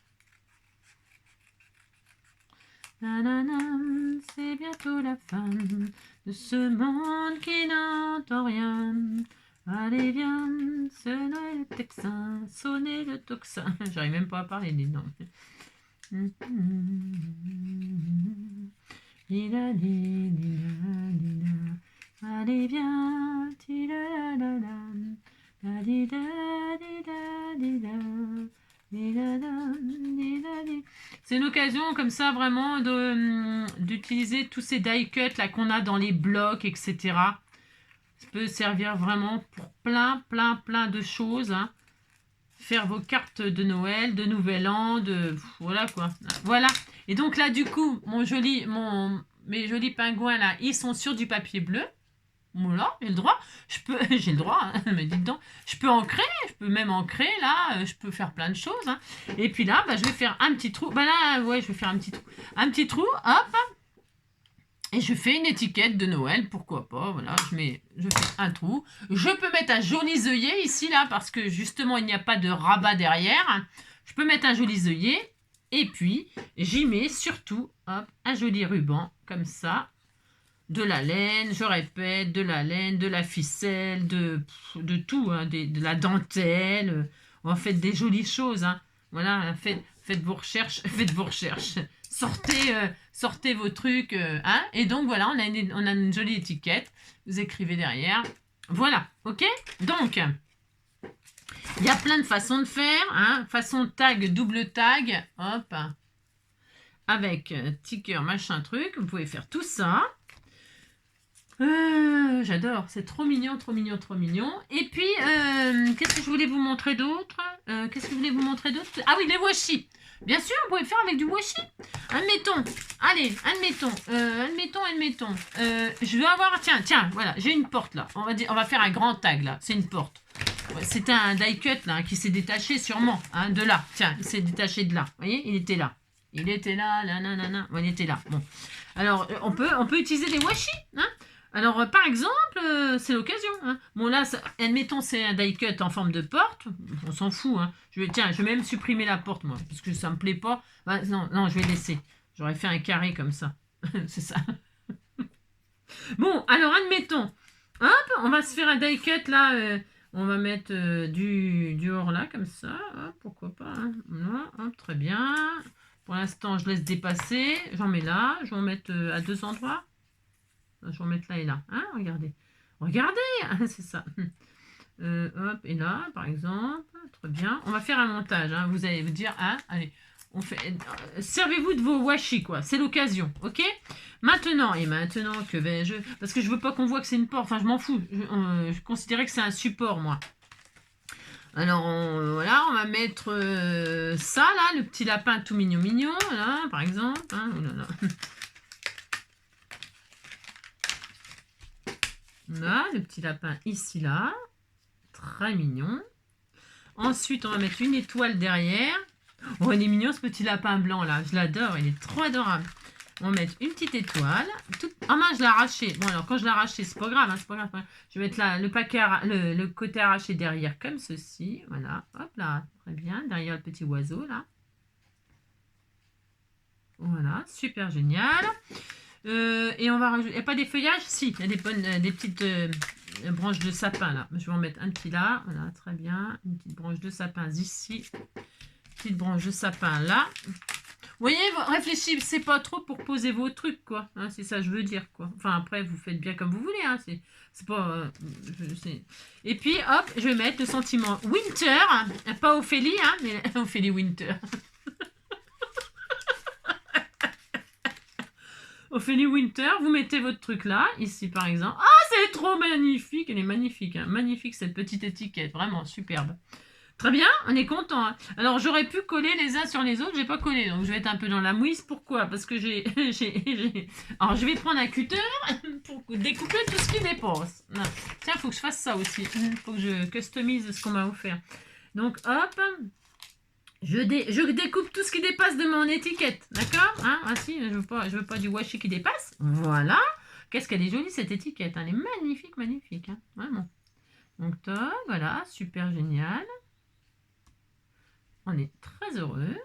C'est bientôt la fin de ce monde qui n'entend rien. Allez, viens, sonnez le texan, sonnez le tocsin. J'arrive même pas à parler, dis donc. Allez, viens, c'est une occasion comme ça vraiment d'utiliser tous ces die cuts là qu'on a dans les blocs, etc. Ça peut servir vraiment pour plein de choses. Hein. Faire vos cartes de Noël, de Nouvel An, voilà quoi. Voilà. Et donc là, du coup, mes jolis pingouins là, ils sont sur du papier bleu. Voilà, j'ai le droit. J'ai le droit, hein, mais dites donc. Je peux même ancrer là. Je peux faire plein de choses. Hein. Et puis là, bah, je vais faire un petit trou. Bah là, ouais, je vais faire un petit trou. Un petit trou, hop. Et je fais une étiquette de Noël, pourquoi pas, voilà, je fais un trou. Je peux mettre un joli œillet ici, là, parce que justement, il n'y a pas de rabat derrière. Je peux mettre un joli œillet, et puis, j'y mets surtout, hop, un joli ruban, comme ça. De la laine, je répète, de la laine, de la ficelle, de tout, hein, de la dentelle. En fait, des jolies choses, hein. Voilà, faites vos recherches, sortez vos trucs, hein, et donc voilà, on a une jolie étiquette, vous écrivez derrière, voilà, ok. Donc, il y a plein de façons de faire, hein, façon tag, double tag, hop, avec ticker, machin truc, vous pouvez faire tout ça. J'adore, c'est trop mignon. Et puis, qu'est-ce que je voulais vous montrer d'autre? Ah oui, les washi. Bien sûr, vous pouvez faire avec du washi. Admettons. Je vais avoir, tiens, voilà, j'ai une porte là. On va faire un grand tag là. C'est une porte. Ouais, c'est un die cut là qui s'est détaché sûrement, hein, de là. Tiens, il s'est détaché de là. Vous voyez, il était là. Il était là. Bon. Alors, on peut utiliser des washi, hein. Alors, par exemple, c'est l'occasion. Hein. Bon, là, admettons, c'est un die cut en forme de porte. On s'en fout. Hein. Je vais même supprimer la porte, moi, parce que ça me plaît pas. Bah, non, je vais laisser. J'aurais fait un carré comme ça. C'est ça. Bon, alors, admettons. Hop, on va se faire un die cut, là. On va mettre du or, là, comme ça. Hop, pourquoi pas. Hein. Voilà, hop, très bien. Pour l'instant, je laisse dépasser. J'en mets là. Je vais en mettre à 2 endroits. Je vais en mettre là et là. Hein, regardez, hein, c'est ça. Hop, et là, par exemple. Très bien. On va faire un montage. Hein. Vous allez vous dire, hein, allez, on fait. Servez-vous de vos washi, quoi. C'est l'occasion, ok? Maintenant, que vais-je... Parce que je veux pas qu'on voit que c'est une porte. Enfin, je m'en fous. Je considérais que c'est un support, moi. Alors, voilà, on va mettre ça, là, le petit lapin tout mignon, mignon, là, par exemple. Hein, oh là là. Là, le petit lapin ici, là. Très mignon. Ensuite, on va mettre une étoile derrière. Oh, il est mignon, ce petit lapin blanc, là. Je l'adore, il est trop adorable. On va mettre une petite étoile. Ah mince, je l'ai arraché. Bon, alors, quand je l'ai arraché, c'est pas grave, hein, c'est pas grave. Je vais mettre là, le côté arraché derrière, comme ceci. Voilà, hop là, très bien. Derrière le petit oiseau, là. Voilà, super génial. Et on va rajouter... Il n'y a pas des feuillages? Si, il y a des petites branches de sapin, là. Je vais en mettre un petit là. Voilà, très bien. Une petite branche de sapin ici. Petite branche de sapin là. Vous voyez, réfléchissez pas trop pour poser vos trucs, quoi. Hein, c'est ça que je veux dire, quoi. Enfin, après, vous faites bien comme vous voulez, hein. C'est pas... Et puis, hop, je vais mettre le sentiment Winter. Pas Ophélie, hein, mais Ophélie Winter. Ophélie Winter, vous mettez votre truc là, ici par exemple. Ah, c'est trop magnifique. Elle est magnifique, hein. Magnifique cette petite étiquette, vraiment superbe. Très bien, on est content. Hein. Alors, j'aurais pu coller les uns sur les autres, j'ai pas collé. Donc, je vais être un peu dans la mouise. Pourquoi? Parce que Alors, je vais prendre un cutter pour découper tout ce qui dépasse. Non. Tiens, il faut que je fasse ça aussi. Il faut que je customise ce qu'on m'a offert. Donc, hop. Je découpe tout ce qui dépasse de mon étiquette. D'accord? Hein? Ah si, je veux pas du washi qui dépasse. Voilà. Qu'est-ce qu'elle est jolie, cette étiquette. Elle est magnifique, magnifique. Hein? Vraiment. Donc, top. Voilà. Super génial. On est très heureux.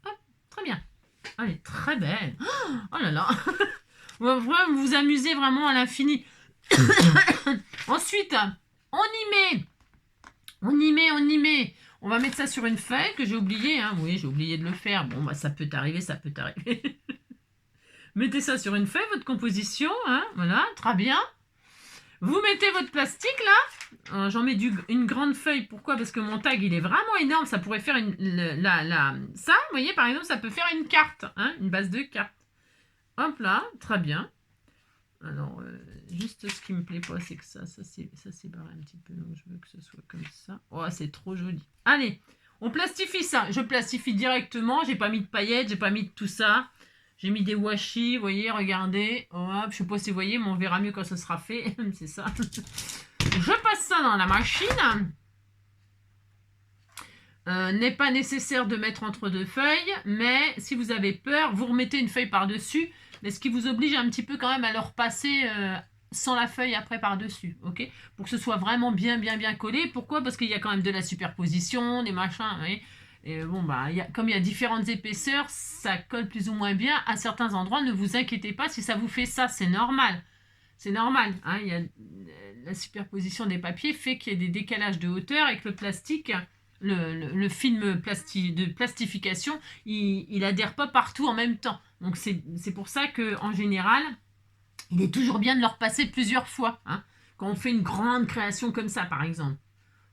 Hop, très bien. Elle est très belle. Oh là là. Vous vous amusez vraiment à l'infini. Ensuite, on y met. On va mettre ça sur une feuille que j'ai oublié. Hein. Oui, j'ai oublié de le faire. Bon, bah, ça peut arriver, ça peut arriver. Mettez ça sur une feuille, votre composition. Hein. Voilà, très bien. Vous mettez votre plastique là. J'en mets une grande feuille. Pourquoi? Parce que mon tag il est vraiment énorme. Ça pourrait faire ça, vous voyez, par exemple, ça peut faire une carte, hein, une base de carte. Hop là, très bien. Alors, juste ce qui me plaît pas, c'est que ça s'est barré un petit peu. Donc, je veux que ce soit comme ça. Oh, c'est trop joli. Allez, on plastifie ça. Je plastifie directement. J'ai pas mis de paillettes, j'ai pas mis de tout ça. J'ai mis des washi, vous voyez, regardez. Hop, je sais pas si vous voyez, mais on verra mieux quand ce sera fait. C'est ça. Je passe ça dans la machine. N'est pas nécessaire de mettre entre deux feuilles, mais si vous avez peur, vous remettez une feuille par-dessus, mais ce qui vous oblige un petit peu quand même à le repasser sans la feuille après par-dessus, ok? Pour que ce soit vraiment bien collé. Pourquoi? Parce qu'il y a quand même de la superposition, des machins, vous voyez? Et bon, bah, comme il y a différentes épaisseurs, ça colle plus ou moins bien à certains endroits. Ne vous inquiétez pas si ça vous fait ça, c'est normal. C'est normal. Hein, la superposition des papiers fait qu'il y a des décalages de hauteur et que le plastique, le film de plastification, il adhère pas partout en même temps. Donc c'est pour ça qu'en général, il est toujours bien de le repasser plusieurs fois. Hein, quand on fait une grande création comme ça, par exemple.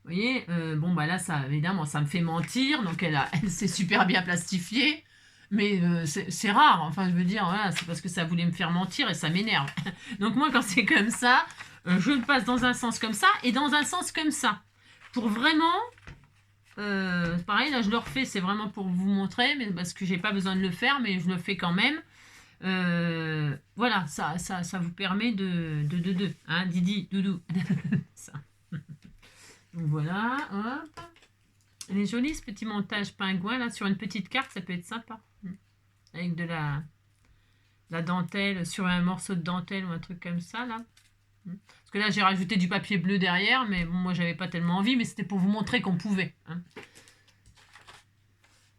Vous voyez, bon, bah là, ça, évidemment, ça me fait mentir. Donc, elle s'est super bien plastifiée. Mais c'est rare. Enfin, je veux dire, voilà, c'est parce que ça voulait me faire mentir et ça m'énerve. Donc, moi, quand c'est comme ça, je le passe dans un sens comme ça et dans un sens comme ça. Pour vraiment... pareil, là, je le refais. C'est vraiment pour vous montrer. Mais parce que j'ai pas besoin de le faire, mais je le fais quand même. Voilà, ça vous permet de hein, Didi, Doudou. Ça. Donc voilà, hop. Elle est jolie ce petit montage pingouin là sur une petite carte, ça peut être sympa. Avec de la dentelle, sur un morceau de dentelle ou un truc comme ça là. Parce que là j'ai rajouté du papier bleu derrière, mais bon, moi j'avais pas tellement envie, mais c'était pour vous montrer qu'on pouvait. Hein.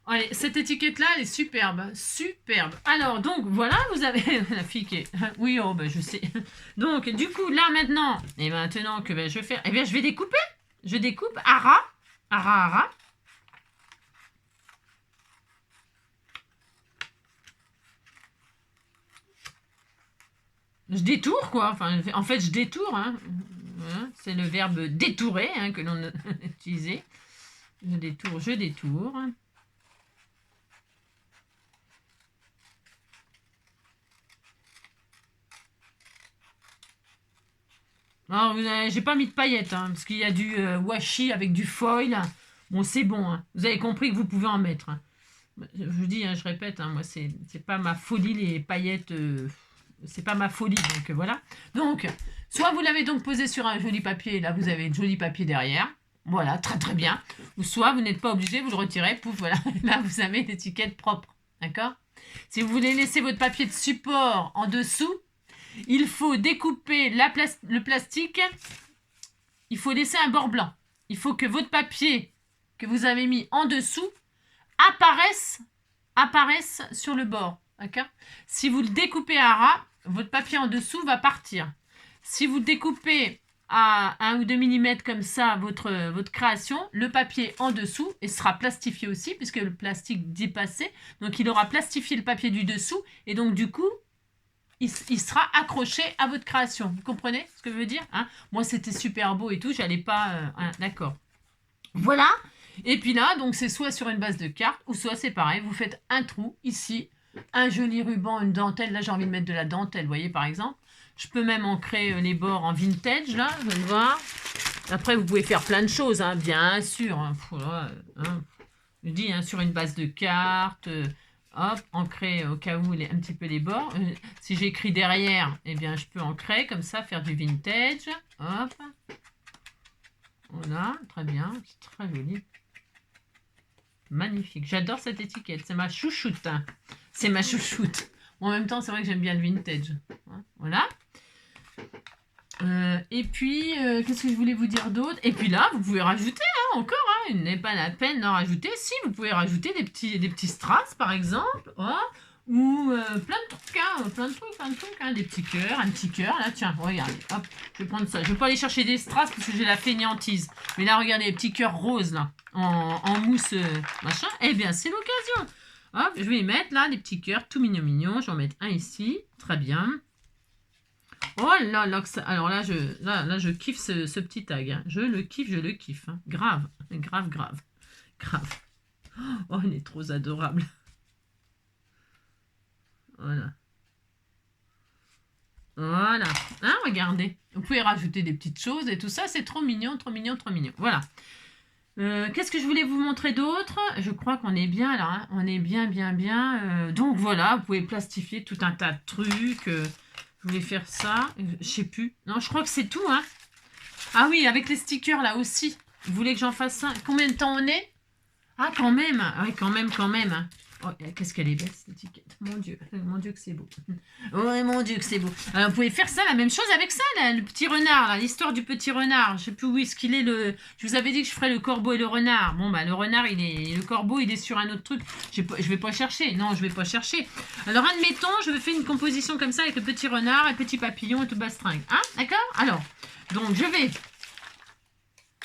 Allez, cette étiquette là elle est superbe, superbe. Alors donc voilà, vous avez la fille qui est... Oui, oh ben je sais. Donc du coup là maintenant, et maintenant que je vais faire, eh bien je vais découper. Je découpe à ras. Je détourne quoi. Enfin, en fait, je détourne. Hein. Voilà. C'est le verbe détourer hein, que l'on a utilisé. Je détourne, je détourne. Alors, j'ai pas mis de paillettes, hein, parce qu'il y a du washi avec du foil. Bon, c'est bon. Hein. Vous avez compris que vous pouvez en mettre. Hein. Je vous dis, hein, je répète, hein, moi, c'est pas ma folie, les paillettes. C'est pas ma folie, donc voilà. Donc, soit vous l'avez donc posé sur un joli papier, là, vous avez un joli papier derrière. Voilà, très très bien. Ou soit vous n'êtes pas obligé, vous le retirez, pouf, voilà. Là, vous avez l'étiquette propre. D'accord? Si vous voulez laisser votre papier de support en dessous, il faut découper le plastique. Il faut laisser un bord blanc. Il faut que votre papier que vous avez mis en dessous apparaisse sur le bord. D'accord? Si vous le découpez à ras, votre papier en dessous va partir. Si vous découpez à 1 ou 2 mm comme ça votre création, le papier en dessous et sera plastifié aussi puisque le plastique dépassé. Donc il aura plastifié le papier du dessous et donc du coup il sera accroché à votre création. Vous comprenez ce que je veux dire hein? Moi, c'était super beau et tout. J'allais pas... hein, d'accord. Voilà. Et puis là, donc c'est soit sur une base de carte ou soit c'est pareil. Vous faites un trou ici, un joli ruban, une dentelle. Là, j'ai envie de mettre de la dentelle, vous voyez, par exemple. Je peux même ancrer les bords en vintage, là. Vous allez voir. Après, vous pouvez faire plein de choses, hein, bien sûr. Hein. Je dis, hein, sur une base de carte... hop, ancrer au cas où un petit peu les bords. Si j'écris derrière, eh bien, je peux ancrer comme ça, faire du vintage. Hop. Voilà, très bien. C'est très joli. Magnifique. J'adore cette étiquette. C'est ma chouchoute. Hein. C'est ma chouchoute. En même temps, c'est vrai que j'aime bien le vintage. Voilà. Et puis, qu'est-ce que je voulais vous dire d'autre? Et puis là, vous pouvez rajouter, hein, encore, hein, il n'est pas la peine d'en rajouter. Si, vous pouvez rajouter des petits strass, par exemple, oh, ou plein de trucs, hein, des petits cœurs, un petit cœur, là, tiens, regardez, hop, je vais prendre ça. Je vais pas aller chercher des strass parce que j'ai la fainéantise. Mais là, regardez, les petits cœurs roses, là, en mousse, machin. Eh bien, c'est l'occasion. Hop, je vais y mettre, là, des petits cœurs tout mignons. Je vais en mettre un ici, très bien. Oh là là, alors là, je kiffe ce petit tag. Hein. Je le kiffe. Hein. Grave. Oh, il est trop adorable. Voilà. Hein, regardez. Vous pouvez rajouter des petites choses et tout ça. C'est trop mignon. Voilà. Qu'est-ce que je voulais vous montrer d'autre? Je crois qu'on est bien là. Hein. On est bien. Donc voilà, vous pouvez plastifier tout un tas de trucs. Je voulais faire ça, je sais plus. Non, je crois que c'est tout, hein. Ah oui, avec les stickers, là aussi. Vous voulez que j'en fasse ça? Combien de temps on est? Ah, quand même. Ah oui, quand même. Hein. Oh, qu'est-ce qu'elle est belle, cette étiquette. Mon Dieu que c'est beau. Oh, mon Dieu que c'est beau. Alors, vous pouvez faire ça, la même chose avec ça, là, le petit renard, là, l'histoire du petit renard. Je sais plus où est-ce qu'il est, Je vous avais dit que je ferais le corbeau et le renard. Bon, bah, le renard, le corbeau, il est sur un autre truc. Je vais pas chercher. Non, je vais pas chercher. Alors, admettons, je vais faire une composition comme ça avec le petit renard et le petit papillon et tout bastringue. Hein, d'accord? Alors, donc,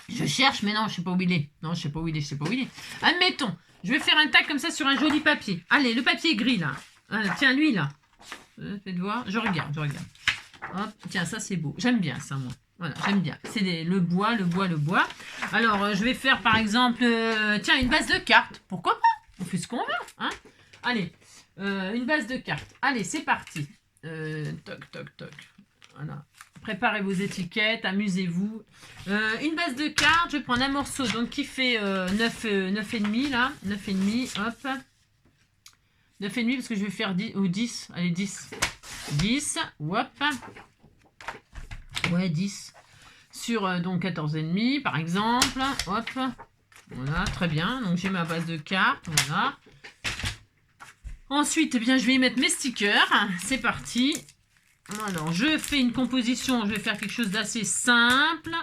je cherche, mais non, je sais pas où il est. Non, je sais pas où il est. Admettons, je vais faire un tag comme ça sur un joli papier. Allez, le papier gris, là. Tiens, lui, là. Faites voir. Je regarde. Hop, tiens, ça, c'est beau. J'aime bien ça, moi. Voilà, j'aime bien. C'est le bois. Alors, je vais faire, par exemple, tiens, une base de cartes. Pourquoi pas? On fait ce qu'on veut, hein. Allez, une base de cartes. Allez, c'est parti. Toc. Voilà. Préparez vos étiquettes, amusez-vous. Une base de cartes, je vais prendre un morceau donc qui fait 9,5 là. 9,5, hop. 9,5 parce que je vais faire 10 ou 10. Allez, 10. 10, hop. Ouais, 10. Sur donc 14,5 par exemple. Hop. Voilà, très bien. Donc j'ai ma base de cartes. Voilà. Ensuite, eh bien, je vais y mettre mes stickers. C'est parti. Alors, je fais une composition, je vais faire quelque chose d'assez simple.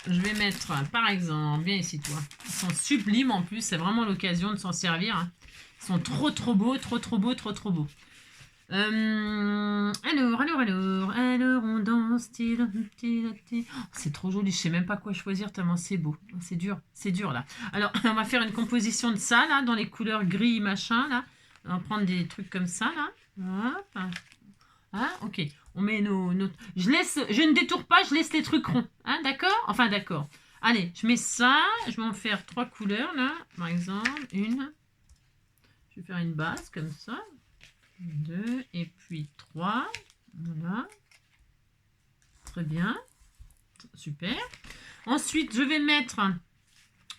Je vais mettre, par exemple, viens ici toi. Ils sont sublimes en plus, c'est vraiment l'occasion de s'en servir. Hein. Ils sont trop beaux. Alors, on danse. Oh, c'est trop joli, je sais même pas quoi choisir tellement c'est beau. C'est dur là. Alors, on va faire une composition de ça là, dans les couleurs gris machin là. On va prendre des trucs comme ça, là. Hop. Ah, ok. On met nos... Je ne détourne pas, je laisse les trucs ronds. Hein, d'accord? Enfin, d'accord. Allez, je mets ça. Je vais en faire 3 couleurs, là. Par exemple, une. Je vais faire une base, comme ça. 2, et puis 3. Voilà. Très bien. Super. Ensuite, je vais mettre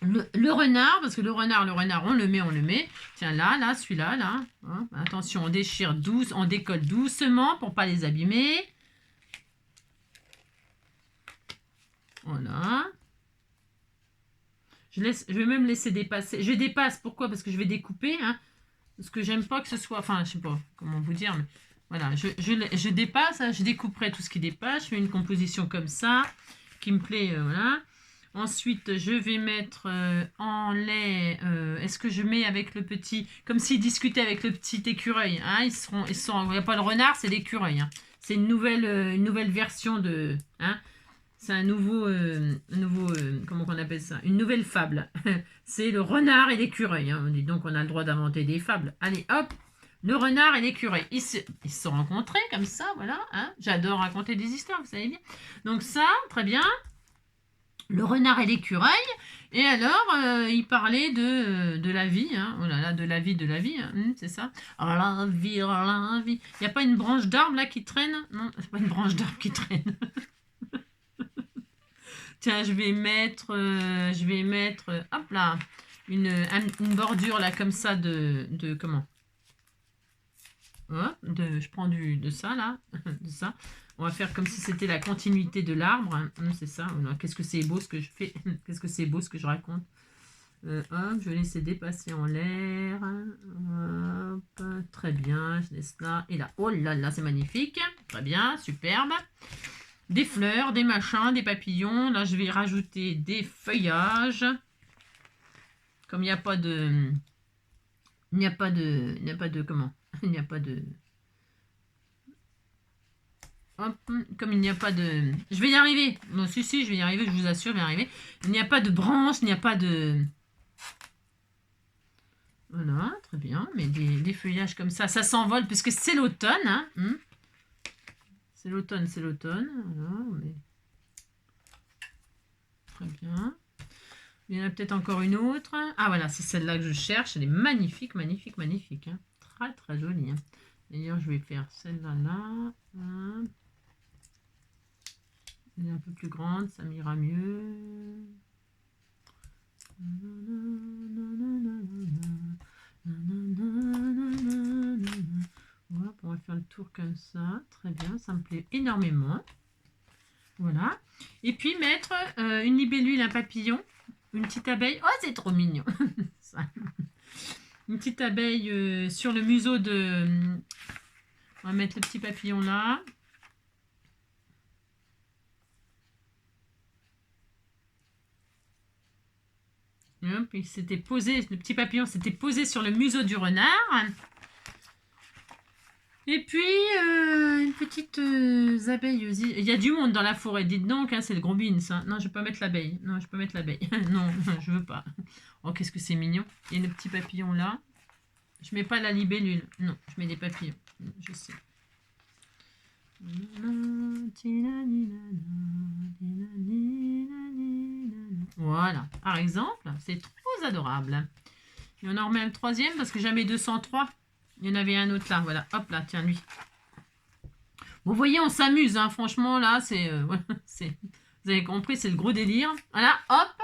le renard, parce que le renard, on le met. Tiens, là, celui-là, là. Hein. Attention, on déchire on décolle doucement pour pas les abîmer. Voilà. Je vais même laisser dépasser. Je dépasse, pourquoi? Parce que je vais découper, hein. Parce que j'aime pas que ce soit... Enfin, je sais pas comment vous dire, mais... Voilà, je dépasse, hein, je découperai tout ce qui dépasse. Je fais une composition comme ça, qui me plaît, voilà. Ensuite, je vais mettre en lait... Est-ce que je mets avec le petit... Comme s'ils discutaient avec le petit écureuil, hein, il n'y a pas le renard, c'est l'écureuil. Hein. C'est une nouvelle version de... Hein, c'est un nouveau comment on appelle ça? Une nouvelle fable. C'est le renard et l'écureuil. Hein. Donc, on a le droit d'inventer des fables. Allez, hop! Le renard et l'écureuil. Ils se sont rencontrés comme ça, voilà. Hein. J'adore raconter des histoires, vous savez bien. Donc ça, très bien. Le renard et l'écureuil. Et alors, il parlait de la vie. Hein. Oh là là, de la vie. Hein. C'est ça. Oh la vie, oh la vie. Il n'y a pas une branche d'arbre là qui traîne? Non, c'est pas une branche d'arbre qui traîne. Tiens, je vais mettre, hop là, une bordure là comme ça de comment? Je prends de ça là, de ça. On va faire comme si c'était la continuité de l'arbre. Hein. C'est ça. Qu'est-ce que c'est beau ce que je fais. Qu'est-ce que c'est beau ce que je raconte. Hop, je vais laisser dépasser en l'air. Hop, très bien. Je laisse là et là. Oh là là, c'est magnifique. Très bien, superbe. Des fleurs, des machins, des papillons. Là, je vais rajouter des feuillages. Comme il n'y a pas de... comment? Il n'y a pas de... Hop, comme il n'y a pas de... Je vais y arriver. Non, si, je vais y arriver, je vous assure, je vais y arriver. Il n'y a pas de branche, il n'y a pas de... Voilà, très bien. Mais des feuillages comme ça, ça s'envole, puisque c'est l'automne. Hein. C'est l'automne. Voilà, mais... Très bien. Il y en a peut-être encore une autre. Ah voilà, c'est celle-là que je cherche. Elle est magnifique. Hein. Très très jolie. Hein. D'ailleurs, je vais faire celle-là là. Elle est un peu plus grande, ça m'ira mieux. Voilà, on va faire le tour comme ça. Très bien, ça me plaît énormément. Voilà. Et puis mettre une libellule, un papillon, une petite abeille. Oh, c'est trop mignon. Une petite abeille sur le museau de... On va mettre le petit papillon là. Puis c'était posé, le petit papillon s'était posé sur le museau du renard. Et puis, une petite abeille. Il y a du monde dans la forêt. Dites donc, hein, c'est le gros bean, ça. Non, je ne vais pas mettre l'abeille. Non, je veux pas. Oh, qu'est-ce que c'est mignon. Il y a le petit papillon là. Je mets pas la libellule. Non, je mets des papillons. Je sais. Voilà. Par exemple, c'est trop adorable. Et on en remet un troisième parce que jamais 203. Il y en avait un autre là, voilà. Hop là, tiens, lui. Bon, vous voyez, on s'amuse, hein. Franchement, là, voilà, vous avez compris, c'est le gros délire. Voilà, hop.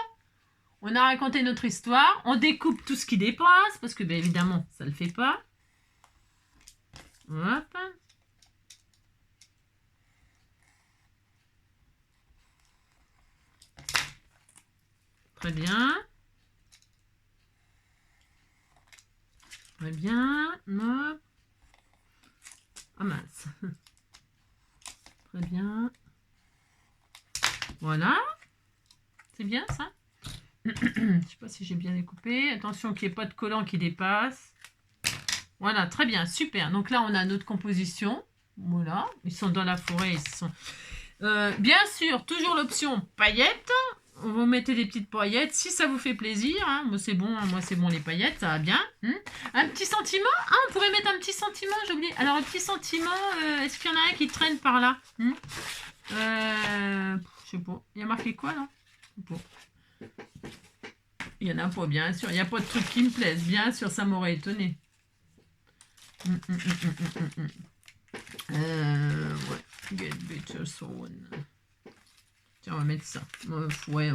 On a raconté notre histoire. On découpe tout ce qui dépasse, parce que, bien évidemment, ça ne le fait pas. Hop. Très bien. Très bien. Hop. Ah mince. Très bien. Voilà. C'est bien ça. Je ne sais pas si j'ai bien découpé. Attention qu'il n'y ait pas de collant qui dépasse. Voilà, très bien, super. Donc là, on a notre composition. Voilà, ils sont dans la forêt. Bien sûr, toujours l'option paillettes. vous mettez des petites paillettes si ça vous fait plaisir. Hein. Moi, c'est bon, les paillettes, ça va bien. Un petit sentiment. Ah, on pourrait mettre un petit sentiment, j'ai oublié. Alors, un petit sentiment, est-ce qu'il y en a un qui traîne par là? Je sais pas. Il y a marqué quoi, là? Bon. Il y en a pas, bien sûr. Il n'y a pas de truc qui me plaise. Bien sûr, ça m'aurait étonné. Ouais. Get better soon. Tiens, on va mettre ça. Ouais.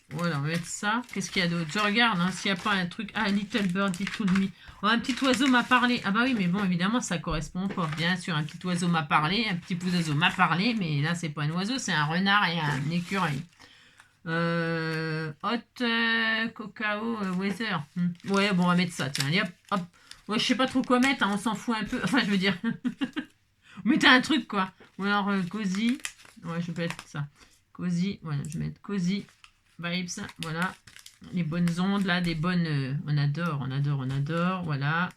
Voilà, on va mettre ça. Qu'est-ce qu'il y a d'autre? Je regarde hein, s'il n'y a pas un truc. Ah, Little Birdie Told Me. Oh, un petit oiseau m'a parlé. Ah bah oui, mais bon, évidemment, ça correspond pas. Bien sûr, un petit oiseau m'a parlé, un petit oiseau m'a parlé, mais là, c'est pas un oiseau, c'est un renard et un écureuil. Hot cacao weather. Ouais, bon, on va mettre ça. Tiens, allez, hop. Ouais, je sais pas trop quoi mettre, hein, on s'en fout un peu. Enfin, je veux dire. Mettez un truc, quoi. Ou alors, cozy. Ouais, je peux mettre ça. Cozy. Voilà, je vais mettre cozy vibes. Voilà. Les bonnes ondes, là, des bonnes... on adore. Voilà.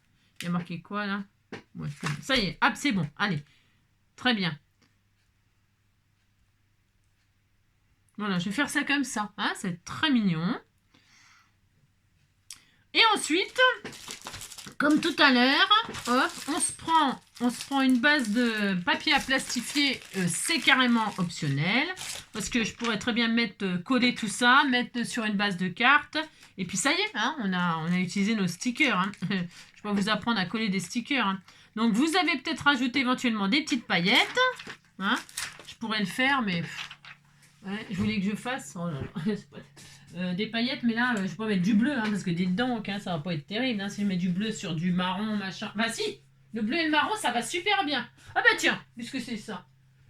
Il y a marqué quoi, là? Ouais, ça y est. Hop, c'est bon. Allez. Très bien. Voilà, je vais faire ça comme ça. Hein, c'est très mignon. Et ensuite, comme tout à l'heure, hop, on se prend une base de papier à plastifier. C'est carrément optionnel. Parce que je pourrais très bien coller tout ça, mettre sur une base de cartes. Et puis ça y est, hein, on a utilisé nos stickers. Hein. Je vais vous apprendre à coller des stickers. Hein. Donc vous avez peut-être rajouté éventuellement des petites paillettes. Hein. Je pourrais le faire, mais... Ouais, je voulais que je fasse des paillettes, mais là, je vais pas mettre du bleu, hein, parce que dites donc, hein, ça va pas être terrible, hein, si je mets du bleu sur du marron, machin. Bah si, le bleu et le marron, ça va super bien. Ah bah tiens, puisque c'est ça.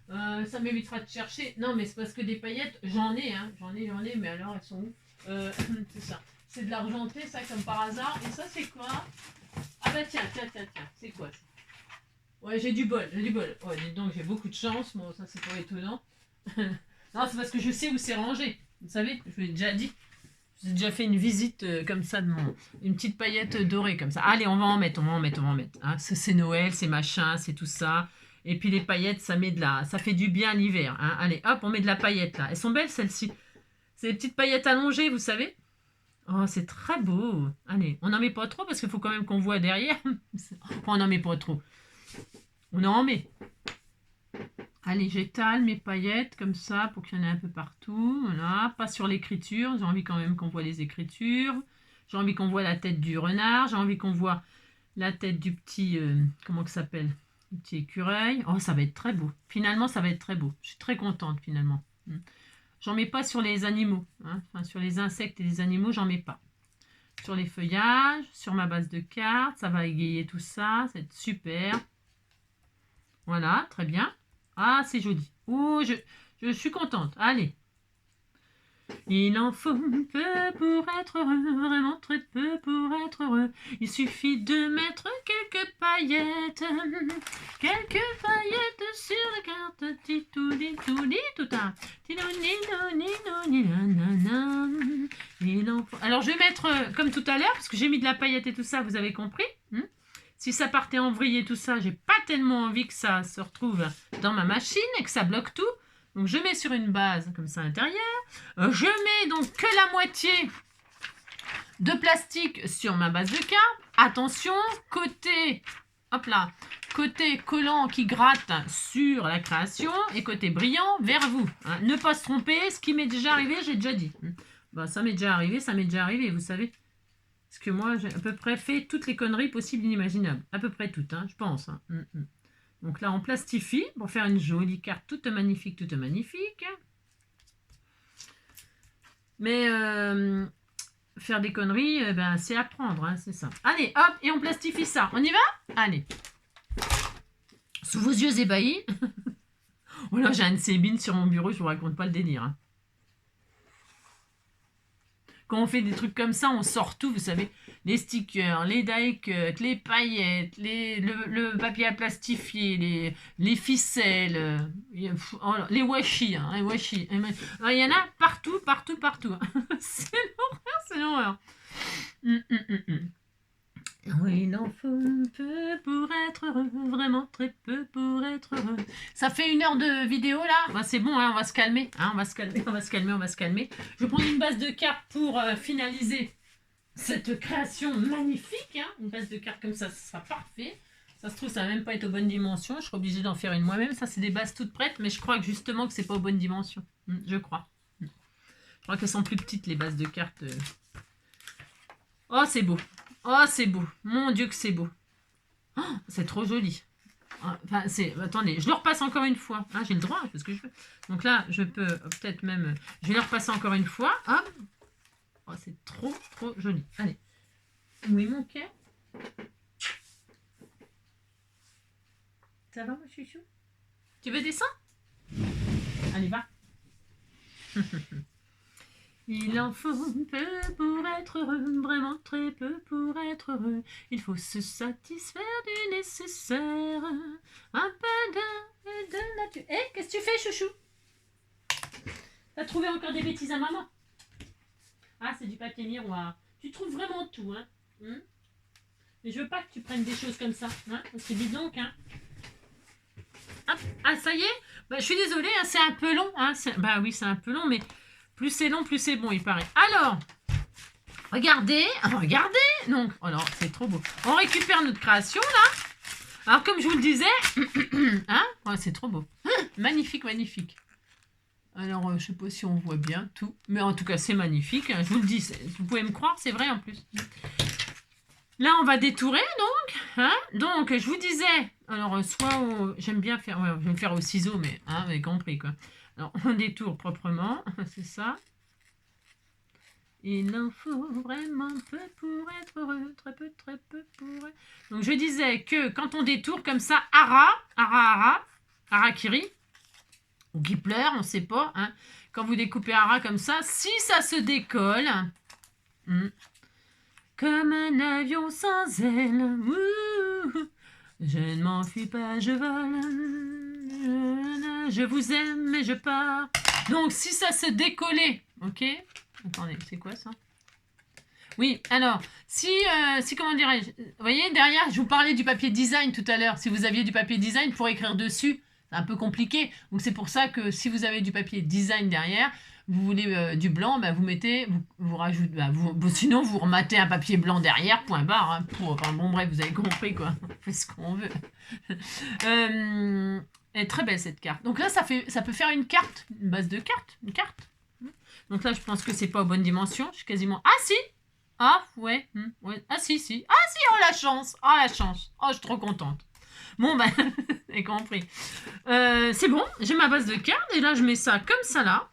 Ça m'évitera de chercher. Non, mais c'est parce que des paillettes, j'en ai, mais alors elles sont où? C'est ça. C'est de l'argenté, ça, comme par hasard. Et ça, c'est quoi? Ah bah tiens, c'est quoi ça? Ouais, j'ai du bol. Ouais, dites donc, j'ai beaucoup de chance. Bon, ça, c'est pas étonnant. Non, c'est parce que je sais où c'est rangé. Vous savez, je vous l'ai déjà dit. J'ai déjà fait une visite comme ça une petite paillette dorée comme ça. Allez, on va en mettre. Hein. C'est Noël, c'est machin, c'est tout ça. Et puis les paillettes, ça fait du bien l'hiver. Hein. Allez, hop, on met de la paillette là. Elles sont belles celles-ci. C'est des petites paillettes allongées, vous savez. Oh, c'est très beau. Allez, on n'en met pas trop parce qu'il faut quand même qu'on voit derrière. Enfin, on n'en met pas trop. On en met. Allez, j'étale mes paillettes comme ça pour qu'il y en ait un peu partout. Voilà, pas sur l'écriture. J'ai envie quand même qu'on voit les écritures. J'ai envie qu'on voit la tête du renard. J'ai envie qu'on voit la tête du petit... comment ça s'appelle? Le petit écureuil. Oh, ça va être très beau. Finalement, ça va être très beau. Je suis très contente finalement. J'en mets pas sur les animaux. Hein. Enfin, sur les insectes et les animaux, j'en mets pas. Sur les feuillages, sur ma base de cartes. Ça va égayer tout ça. Ça va être super. Voilà, très bien. Ah, c'est joli. Oh, je suis contente. Allez. Il en faut peu pour être heureux, vraiment très peu pour être heureux. Il suffit de mettre quelques paillettes sur la carte. Il en faut... Alors, je vais mettre comme tout à l'heure, parce que j'ai mis de la paillette et tout ça, vous avez compris. Si ça partait en vrille et tout ça, j'ai pas tellement envie que ça se retrouve dans ma machine et que ça bloque tout. Donc je mets sur une base comme ça à l'intérieur. Je mets donc que la moitié de plastique sur ma base de cartes. Attention, côté collant qui gratte sur la création et côté brillant vers vous. Hein. Ne pas se tromper, ce qui m'est déjà arrivé, j'ai déjà dit. Bah, ça m'est déjà arrivé, vous savez. Parce que moi, j'ai à peu près fait toutes les conneries possibles et inimaginables. À peu près toutes, hein, je pense. Hein. Donc là, on plastifie pour faire une jolie carte toute magnifique. Mais faire des conneries, c'est apprendre, hein, c'est ça. Allez, hop, et on plastifie ça. On y va? Allez. Sous vos yeux ébahis. Oh là, j'ai un Cébine sur mon bureau, je vous raconte pas le délire. Hein. Quand on fait des trucs comme ça, on sort tout, vous savez, les stickers, les die-cuts, les paillettes, le papier à plastifier, les ficelles, les washi. Hein, les washi. Il y en a partout. C'est l'horreur. Oui, il en faut peu pour être heureux, vraiment très peu pour être heureux. Ça fait 1 heure de vidéo là. Bah, c'est bon, hein, on va se calmer. Hein, on va se calmer. Je vais prendre une base de cartes pour finaliser cette création magnifique. Hein. Une base de cartes comme ça sera parfait. Ça se trouve, ça va même pas être aux bonnes dimensions. Je serai obligée d'en faire une moi-même. Ça, c'est des bases toutes prêtes, mais je crois que justement que c'est pas aux bonnes dimensions. Je crois. Je crois qu'elles sont plus petites, les bases de cartes. Oh, c'est beau. Oh, c'est beau. Mon Dieu que c'est beau. Oh, c'est trop joli. Enfin, attendez, je le repasse encore une fois. Ah, j'ai le droit, je fais ce que je veux. Donc là, je peux peut-être même... Je vais le repasser encore une fois. Hop. Oh, c'est trop, trop joli. Allez. Où est mon quai? Ça va, mon chouchou? Tu veux descendre? Allez, va. Il en faut peu pour être heureux, vraiment très peu pour être heureux. Il faut se satisfaire du nécessaire. Un peu de nature. Eh, qu'est-ce que tu fais, chouchou? T'as trouvé encore des bêtises à maman? Ah, c'est du papier miroir. Tu trouves vraiment tout, hein? Mais je veux pas que tu prennes des choses comme ça, hein? Parce que dis donc, hein? Hop. Ah, ça y est? Bah, je suis désolée, hein, c'est un peu long, hein? Bah oui, c'est un peu long, mais... Plus c'est long, plus c'est bon, il paraît. Alors, regardez. Donc, alors, c'est trop beau. On récupère notre création, là. Alors, comme je vous le disais, hein, ouais, c'est trop beau. Magnifique, magnifique. Alors, je sais pas si on voit bien tout. Mais en tout cas, c'est magnifique. Hein, je vous le dis, vous pouvez me croire, c'est vrai en plus. Là, on va détourer, donc. Hein, donc, je vous disais, alors, soit j'aime bien faire, ouais, je vais le faire au ciseau, mais hein, vous avez compris, quoi. Alors, on détourne proprement, c'est ça. Il en faut vraiment peu pour être heureux, très peu pour être... Donc, je disais que quand on détourne comme ça, harakiri, ou qui pleure, on ne sait pas. Hein, quand vous découpez hara comme ça, si ça se décolle, comme un avion sans aile, je ne m'enfuis pas, je vole. Je vous aime, mais je pars. Donc, si ça se décollait, ok? Attendez, c'est quoi ça? Oui, alors, si comment dirais-je? Vous voyez, derrière, je vous parlais du papier design tout à l'heure. Si vous aviez du papier design pour écrire dessus, c'est un peu compliqué. Donc, c'est pour ça que si vous avez du papier design derrière, vous voulez du blanc, bah, vous mettez, vous rajoutez, bah, sinon vous rematez un papier blanc derrière, point barre. Hein, enfin, bon, bref, vous avez compris, quoi. On fait ce qu'on veut. Elle est très belle cette carte. Donc là, ça peut faire une carte, une base de carte, une carte. Donc là, je pense que c'est pas aux bonnes dimensions. Je suis quasiment... Ah si! Ah ouais, ouais. Ah si. Ah si, oh la chance! Oh la chance! Oh, je suis trop contente. Bon, ben, vous avez compris. C'est bon, j'ai ma base de carte et là, je mets ça comme ça là.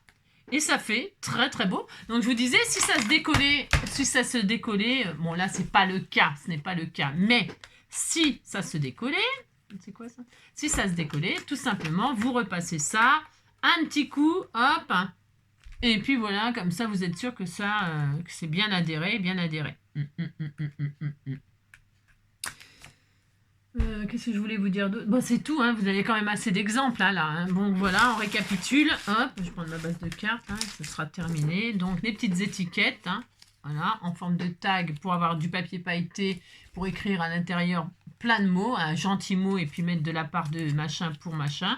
Et ça fait très très beau. Donc je vous disais, si ça se décollait, bon là, c'est pas le cas, ce n'est pas le cas. Mais si ça se décollait, c'est quoi ça? Si ça se décollait, tout simplement, vous repassez ça, un petit coup, hop, et puis voilà, comme ça, vous êtes sûr que ça, que c'est bien adhéré, Qu'est-ce que je voulais vous dire d'autre? Bon, c'est tout, hein, vous avez quand même assez d'exemples, hein, là. Hein. Bon, voilà, on récapitule. Hop, je prends ma base de cartes, hein, ce sera terminé. Donc, les petites étiquettes, hein, voilà, en forme de tag pour avoir du papier pailleté, pour écrire à l'intérieur plein de mots, un gentil mot, et puis mettre de la part de machin pour machin.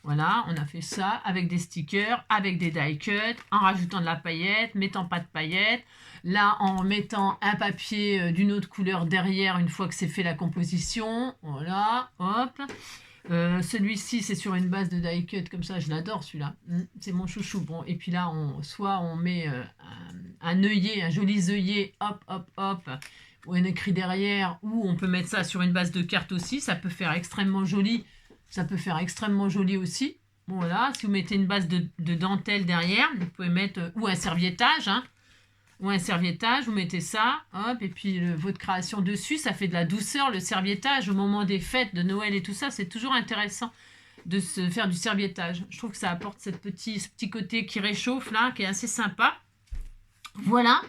Voilà, on a fait ça avec des stickers, avec des die cuts, en rajoutant de la paillette, mettant pas de paillettes. Là, en mettant un papier d'une autre couleur derrière une fois que c'est fait la composition. Voilà, hop. Celui-ci, c'est sur une base de die cut, comme ça, je l'adore celui-là. C'est mon chouchou. Bon, et puis là, soit on met un œillet, un joli œillet, hop, ou un écrit derrière, ou on peut mettre ça sur une base de carte aussi. Ça peut faire extrêmement joli. Ça peut faire extrêmement joli aussi. Bon, voilà, si vous mettez une base de dentelle derrière, vous pouvez mettre, ou un serviettage, hein. Ou un serviettage, vous mettez ça, hop, et puis votre création dessus, ça fait de la douceur, le serviettage, au moment des fêtes de Noël et tout ça, c'est toujours intéressant de se faire du serviettage. Je trouve que ça apporte ce petit côté qui réchauffe, là, qui est assez sympa. Voilà,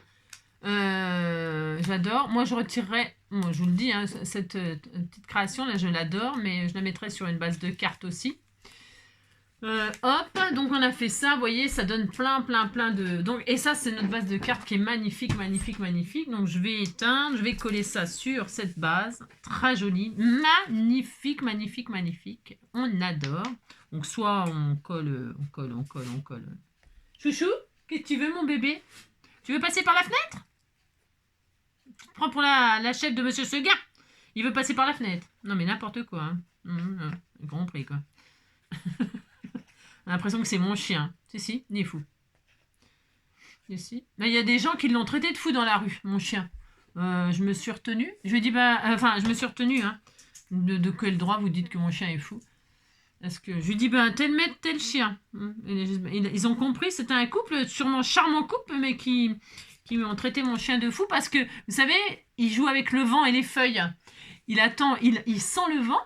j'adore. Moi, je retirerais, moi, je vous le dis, hein, cette petite création, là, je l'adore, mais je la mettrais sur une base de cartes aussi. Hop, donc on a fait ça, vous voyez, ça donne plein de... Donc, et ça, c'est notre base de cartes qui est magnifique. Donc, je vais éteindre, je vais coller ça sur cette base. Très jolie, magnifique. On adore. Donc soit on colle, on colle. Chouchou, qu'est-ce que tu veux mon bébé? Tu veux passer par la fenêtre? Tu te prends pour la chef de Monsieur Seguin. Il veut passer par la fenêtre. Non mais n'importe quoi. Hein. Compris quoi. On a l'impression que c'est mon chien. Si, il est fou. Si. Il y a des gens qui l'ont traité de fou dans la rue, mon chien. Je me suis retenue. Je lui ai dit, je me suis retenue. Hein. De quel droit vous dites que mon chien est fou? Parce que je lui dis, tel maître, tel chien. Ils ont compris, c'était un couple, sûrement charmant couple, mais qui ont traité mon chien de fou parce que, vous savez, il joue avec le vent et les feuilles. Il attend, il sent le vent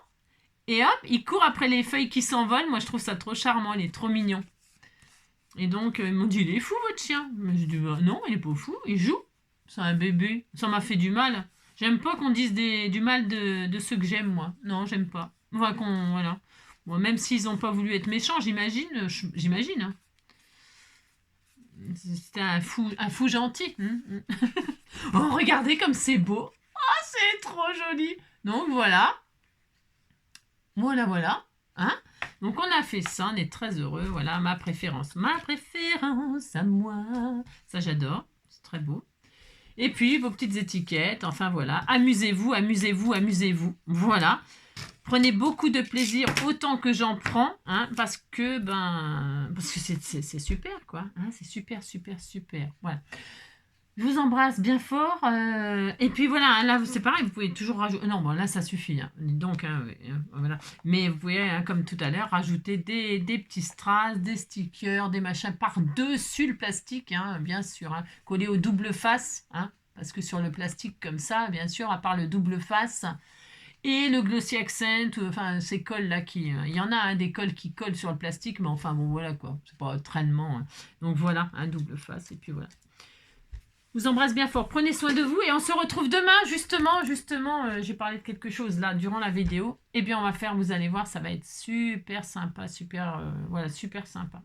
et hop, il court après les feuilles qui s'envolent. Moi, je trouve ça trop charmant, il est trop mignon. Et donc, ils m'ont dit, il est fou votre chien. Mais je dis, non, il est pas fou, il joue. C'est un bébé. Ça m'a fait du mal. J'aime pas qu'on dise du mal de ceux que j'aime, moi. Non, j'aime pas. Enfin, voilà. Bon, même s'ils n'ont pas voulu être méchants, j'imagine. Hein. C'était un fou gentil. Oh, regardez comme c'est beau. Oh, c'est trop joli. Donc, voilà. Voilà. Hein? Donc, on a fait ça. On est très heureux. Voilà, ma préférence. Ma préférence à moi. Ça, j'adore. C'est très beau. Et puis, vos petites étiquettes. Enfin, voilà. Amusez-vous. Voilà. Prenez beaucoup de plaisir autant que j'en prends, hein, parce que c'est super, quoi. Hein, c'est super. Voilà. Je vous embrasse bien fort. Et puis voilà, là, c'est pareil, vous pouvez toujours rajouter... Non, bon, là, ça suffit. Hein. Donc, voilà. Mais vous pouvez, comme tout à l'heure, rajouter des petits strass, des stickers, des machins par-dessus le plastique, hein, bien sûr. Hein, collés au double face, hein, parce que sur le plastique comme ça, bien sûr, à part le double face... Et le glossy accent, enfin ces cols là il y en a des cols qui collent sur le plastique, mais enfin bon voilà quoi, c'est pas traînement. Hein. Donc voilà, un double face et puis voilà. Je vous embrasse bien fort, prenez soin de vous et on se retrouve demain justement, j'ai parlé de quelque chose là durant la vidéo. Eh bien on va faire, vous allez voir, ça va être super sympa, super sympa.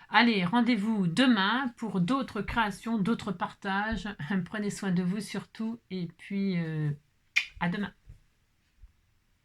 Allez, rendez-vous demain pour d'autres créations, d'autres partages. Prenez soin de vous surtout et puis à demain.